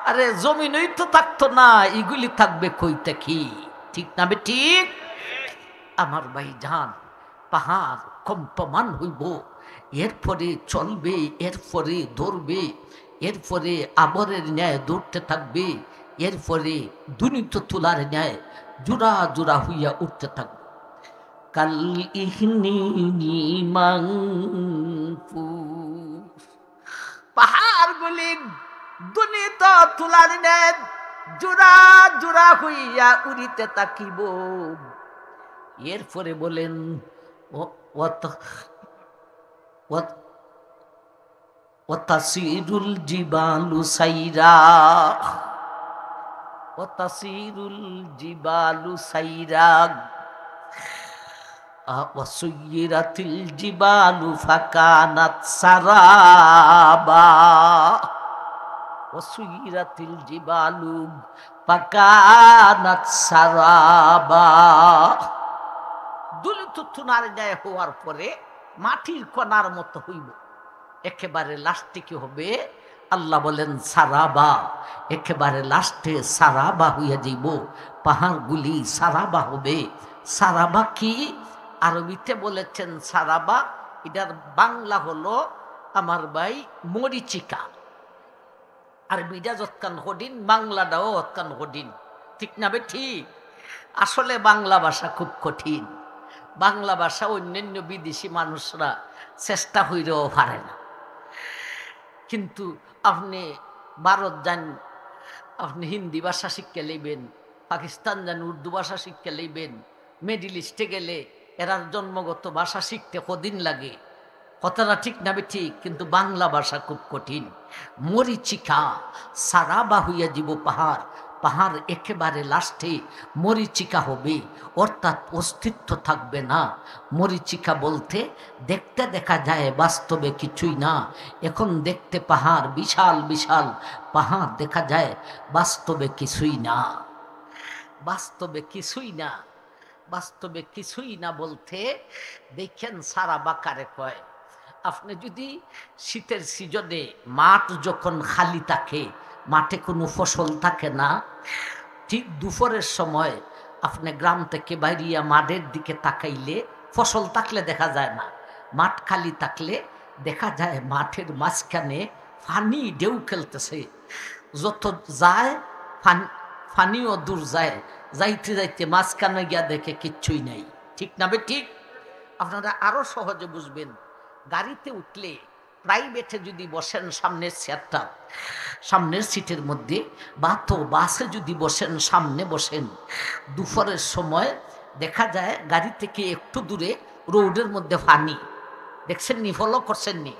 আরে জমিনই তো থাকতো না, এগুলি থাকবে কইতে কি? ঠিক না বে ঠিক? আমার ভাই জান, পাহাড় কম্পমান হইব, এরপরে চলবে, এরপরে দৌড়বে, এরপরে আবরের ন্যায় দৌড়তে থাকবে, এরপরে দুনিত তুলার ন্যায় জোড়া জোড়া হইয়া উঠতে থাকবে। কাল ইহনি মানফুস। পাহাড়গুলি দুনিত তুলার নেন জোড়া জোড়া হইয়া উড়িতে থাকিব। এরপরে বলেন ওয়াতাসিরুল জিবালু সাইরা, ওয়াতাসিরুল জিবালু সাইরা, ওয়াসুয়িরাতিল জিবালু ফাকানাত সারাবা, ওয়াসুয়িরাতিল জিবালু ফাকানাত সারাবা। দুলিত তুনার ন্যায় হওয়ার পরে মাটির কণার মতো হইব। একেবারে লাস্টে কি হবে? আল্লাহ বলেন সারাবা, একেবারে লাস্টে সারাবা হইয়া যাইব, পাহাড়গুলি সারাবা হবে। সারাবা কি? আরবিতে বলেছেন সারাবা, এটার বাংলা হলো আমার ভাই মরিচিকা। আরবিটা যৎকান হডিন, বাংলাটাও অৎকান হডিন, ঠিক না বে? ঠিক। আসলে বাংলা ভাষা খুব কঠিন। বাংলা ভাষা অন্যান্য বিদেশি মানুষরা চেষ্টা হইলেও পারে না। কিন্তু আপনি ভারত যান, আপনি হিন্দি ভাষা শিক্ষা লইবেন, পাকিস্তান যান উর্দু ভাষা শিক্ষা লইবেন, মিডল ইস্টে গেলে এরার জন্মগত ভাষা শিখতে কদিন লাগে, কথাটা ঠিক না? ঠিক। কিন্তু বাংলা ভাষা খুব কঠিন। মরিচিকা সারাবা হইয়া যাব পাহাড়, পাহাড় একেবারে লাস্টে মরিচিকা হবে, অর্থাৎ অস্তিত্ব থাকবে না। মরিচিকা বলতে দেখতে দেখা যায়, বাস্তবে কিছুই না। এখন দেখতে পাহাড় বিশাল বিশাল পাহাড় দেখা যায়, বাস্তবে কিছুই না। বাস্তবে কিছুই না, বাস্তবে কিছুই না বলতে দেখেন সারাবা কারে কয়। আপনি যদি শীতের সিজনে মাঠ যখন খালি থাকে, মাঠে কোনো ফসল থাকে না, ঠিক দুপুরের সময় আপনি গ্রাম থেকে বাইরিয়া মাঠের দিকে তাকাইলে ফসল থাকলে দেখা যায় না, মাঠ খালি থাকলে দেখা যায় মাঠের মাঝখানে পানি ঢেউ খেলতেছে। যত যায় পানিও দূর যায়, যাইতে যাইতে মাঝখানে গিয়া দেখে কিচ্ছুই নাই, ঠিক না বে? ঠিক। আপনারা আরো সহজে বুঝবেন, গাড়িতে উঠলে প্রাইভেটে যদি বসেন সামনের সিটটা, সামনের সিটের মধ্যে, বা তো বাসে যদি বসেন সামনে বসেন, দুপুরের সময় দেখা যায় গাড়ি থেকে একটু দূরে রোডের মধ্যে পানি, দেখছেন নি? ফলো করছেন নি?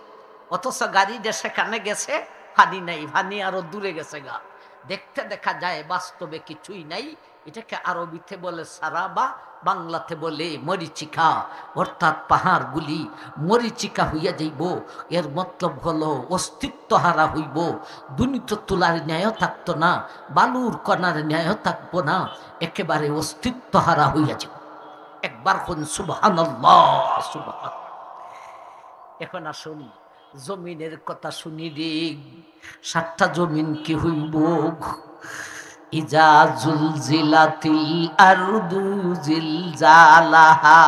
অথচ গাড়ি যে সেখানে গেছে পানি নাই, পানি আরো দূরে গেছে গা। দেখতে দেখা যায় বাস্তবে কিছুই নাই। এটাকে আরবিতে বলে সারাবা, বাংলাতে বলে মরিচিকা, অর্থাৎ পাহাড়গুলি মরিচিকা হইয়া যাইব। এর মতলব হলো অস্তিত্ব হারা হইব। দুনিত তুলার ন্যায় থাকতো না, বালুর কণার ন্যায় থাকবো না, একেবারে অস্তিত্ব হারা হইয়া যাব। একবার কোন সুবহানাল্লাহ, সুবহান। এখন আসুন জমিনের কথা শুনি রে। 7টা জমিন কি হইব? ইজা জুলজিলাতিল আরদু জিলজালাহা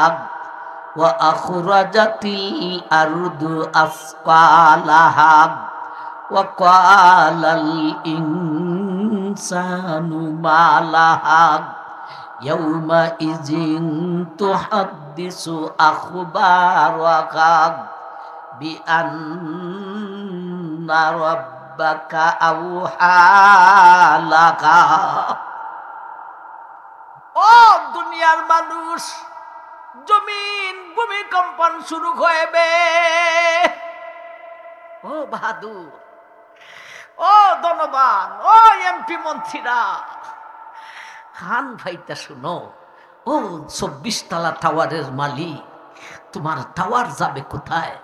ওয়া আখরাজাতিল আরদু আসকালাহা ওয়া ক্বালাল ইনসানু মা লাহা ইয়াউমা ইযিন তুহাদ্দিসু আখবারাহা বিআন্না রাব্বাকা আওহা লাকা। ও দুনিয়ার মানুষ, জমিন ভূমিকম্পন শুরু হইবে। ও বাহাদুর, ও ধনবান, ও এমপি মন্ত্রীরা, খান ভাইটা শুনো। ও 24 তলা টাওয়ারের মালিক, তোমার টাওয়ার যাবে কোথায়?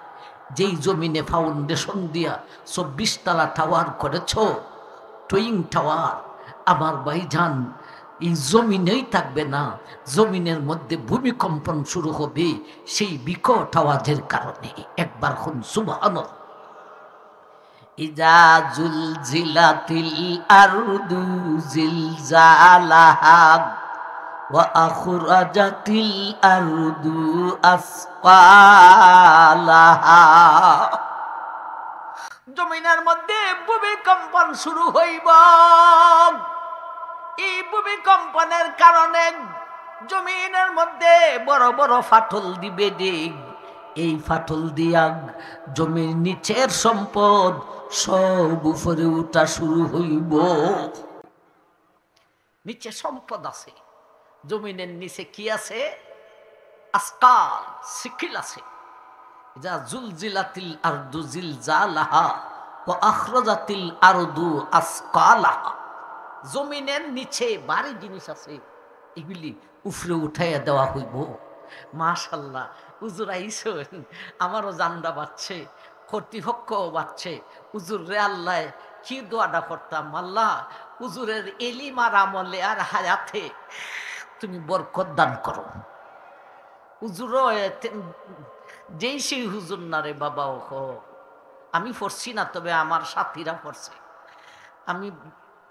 যেই জমিনে ফাউন্ডেশন দিয়া 24 তলা টাওয়ার করেছ, টুইং টাওয়ার, আমার ভাইজান এই জমিনেই থাকবে না, জমিনের মধ্যে ভূমিকম্পন শুরু হবে সেই বিকট আওয়াজের কারণে। একবার খুন সুবহানাল্লাহ। ইজা জুলজিলাতিল আরদু জিলজালাহা ওয়া আখরাজাতিল আরদু আসকালাহা। জমিনের মধ্যে ভূমিকম্পন শুরু হইব। এই ভূমিকম্পনের কারণে জমিনের মধ্যে বড় বড় ফাটল দিবে দেখ, এই ফাটল দিয়া জমির নিচের সম্পদ সব উপরে উঠা শুরু হইব। নিচে সম্পদ আছে, জমিনের নিচে কি আছে? আসকাল, সিকিল আছে। যা জুলজিলাতিল আরদু জিলজালাহা ওয়া আখরাজাতিল আরদু আসকালাহা। জমিনের নিচে ভারী জিনিস আছে, এগুলি উপরে উঠাইয়া দেওয়া হইব। মাশাআল্লাহ, হুজুর আইছেন, আমারও জানডা বাড়ছে, কর্তৃপক্ষও বাড়ছে। হুজুর রে আল্লাহ কি দোয়াটা করতাম, আল্লাহ হুজুরের এলিম আর আমলে আর হায়াতে তুমি বরকত দান করো। হুজুরও যেই সেই হুজুর না রে বাবা। ও আমি পড়ছি না, তবে আমার সাথীরা পড়ছে, আমি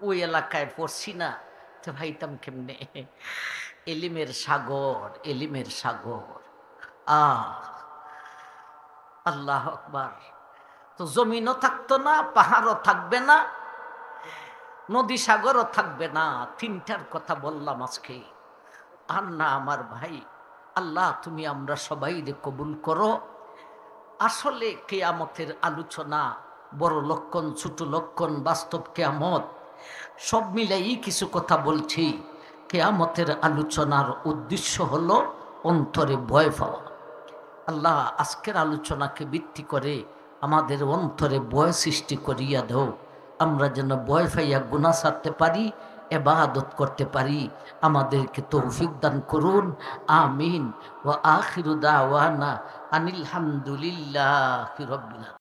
ওই এলাকায় পড়ছি না, তো ভাইতাম কেমনে। এলিমের সাগর, এলিমের সাগর। আল্লাহ আকবার। তো জমিনও থাকতো না, পাহাড়ও থাকবে না, নদী সাগরও থাকবে না। তিনটার কথা বললাম আজকে। আর না আমার ভাই, আল্লাহ তুমি আমরা সবাই কবুল করো। আসলে কেয়ামতের আলোচনা বড় লক্ষণ, ছোট লক্ষণ, বাস্তব কেয়ামত সব মিলাই কিছু কথা বলছি। কেয়ামতের আলোচনার উদ্দেশ্য হলো অন্তরে ভয় পাওয়া। আল্লাহ আজকের আলোচনাকে ভিত্তি করে আমাদের অন্তরে ভয় সৃষ্টি করিয়া দাও, আমরা যেন ভয় পাইয়া গুনাহ ছাড়তে পারি, ইবাদত করতে পারি। আমাদেরকে তৌফিক দান করুন, আমিন। ওয়া আখিরু দাওয়ানা আনিল হামদুলিল্লাহি রাব্বিল আলামিন।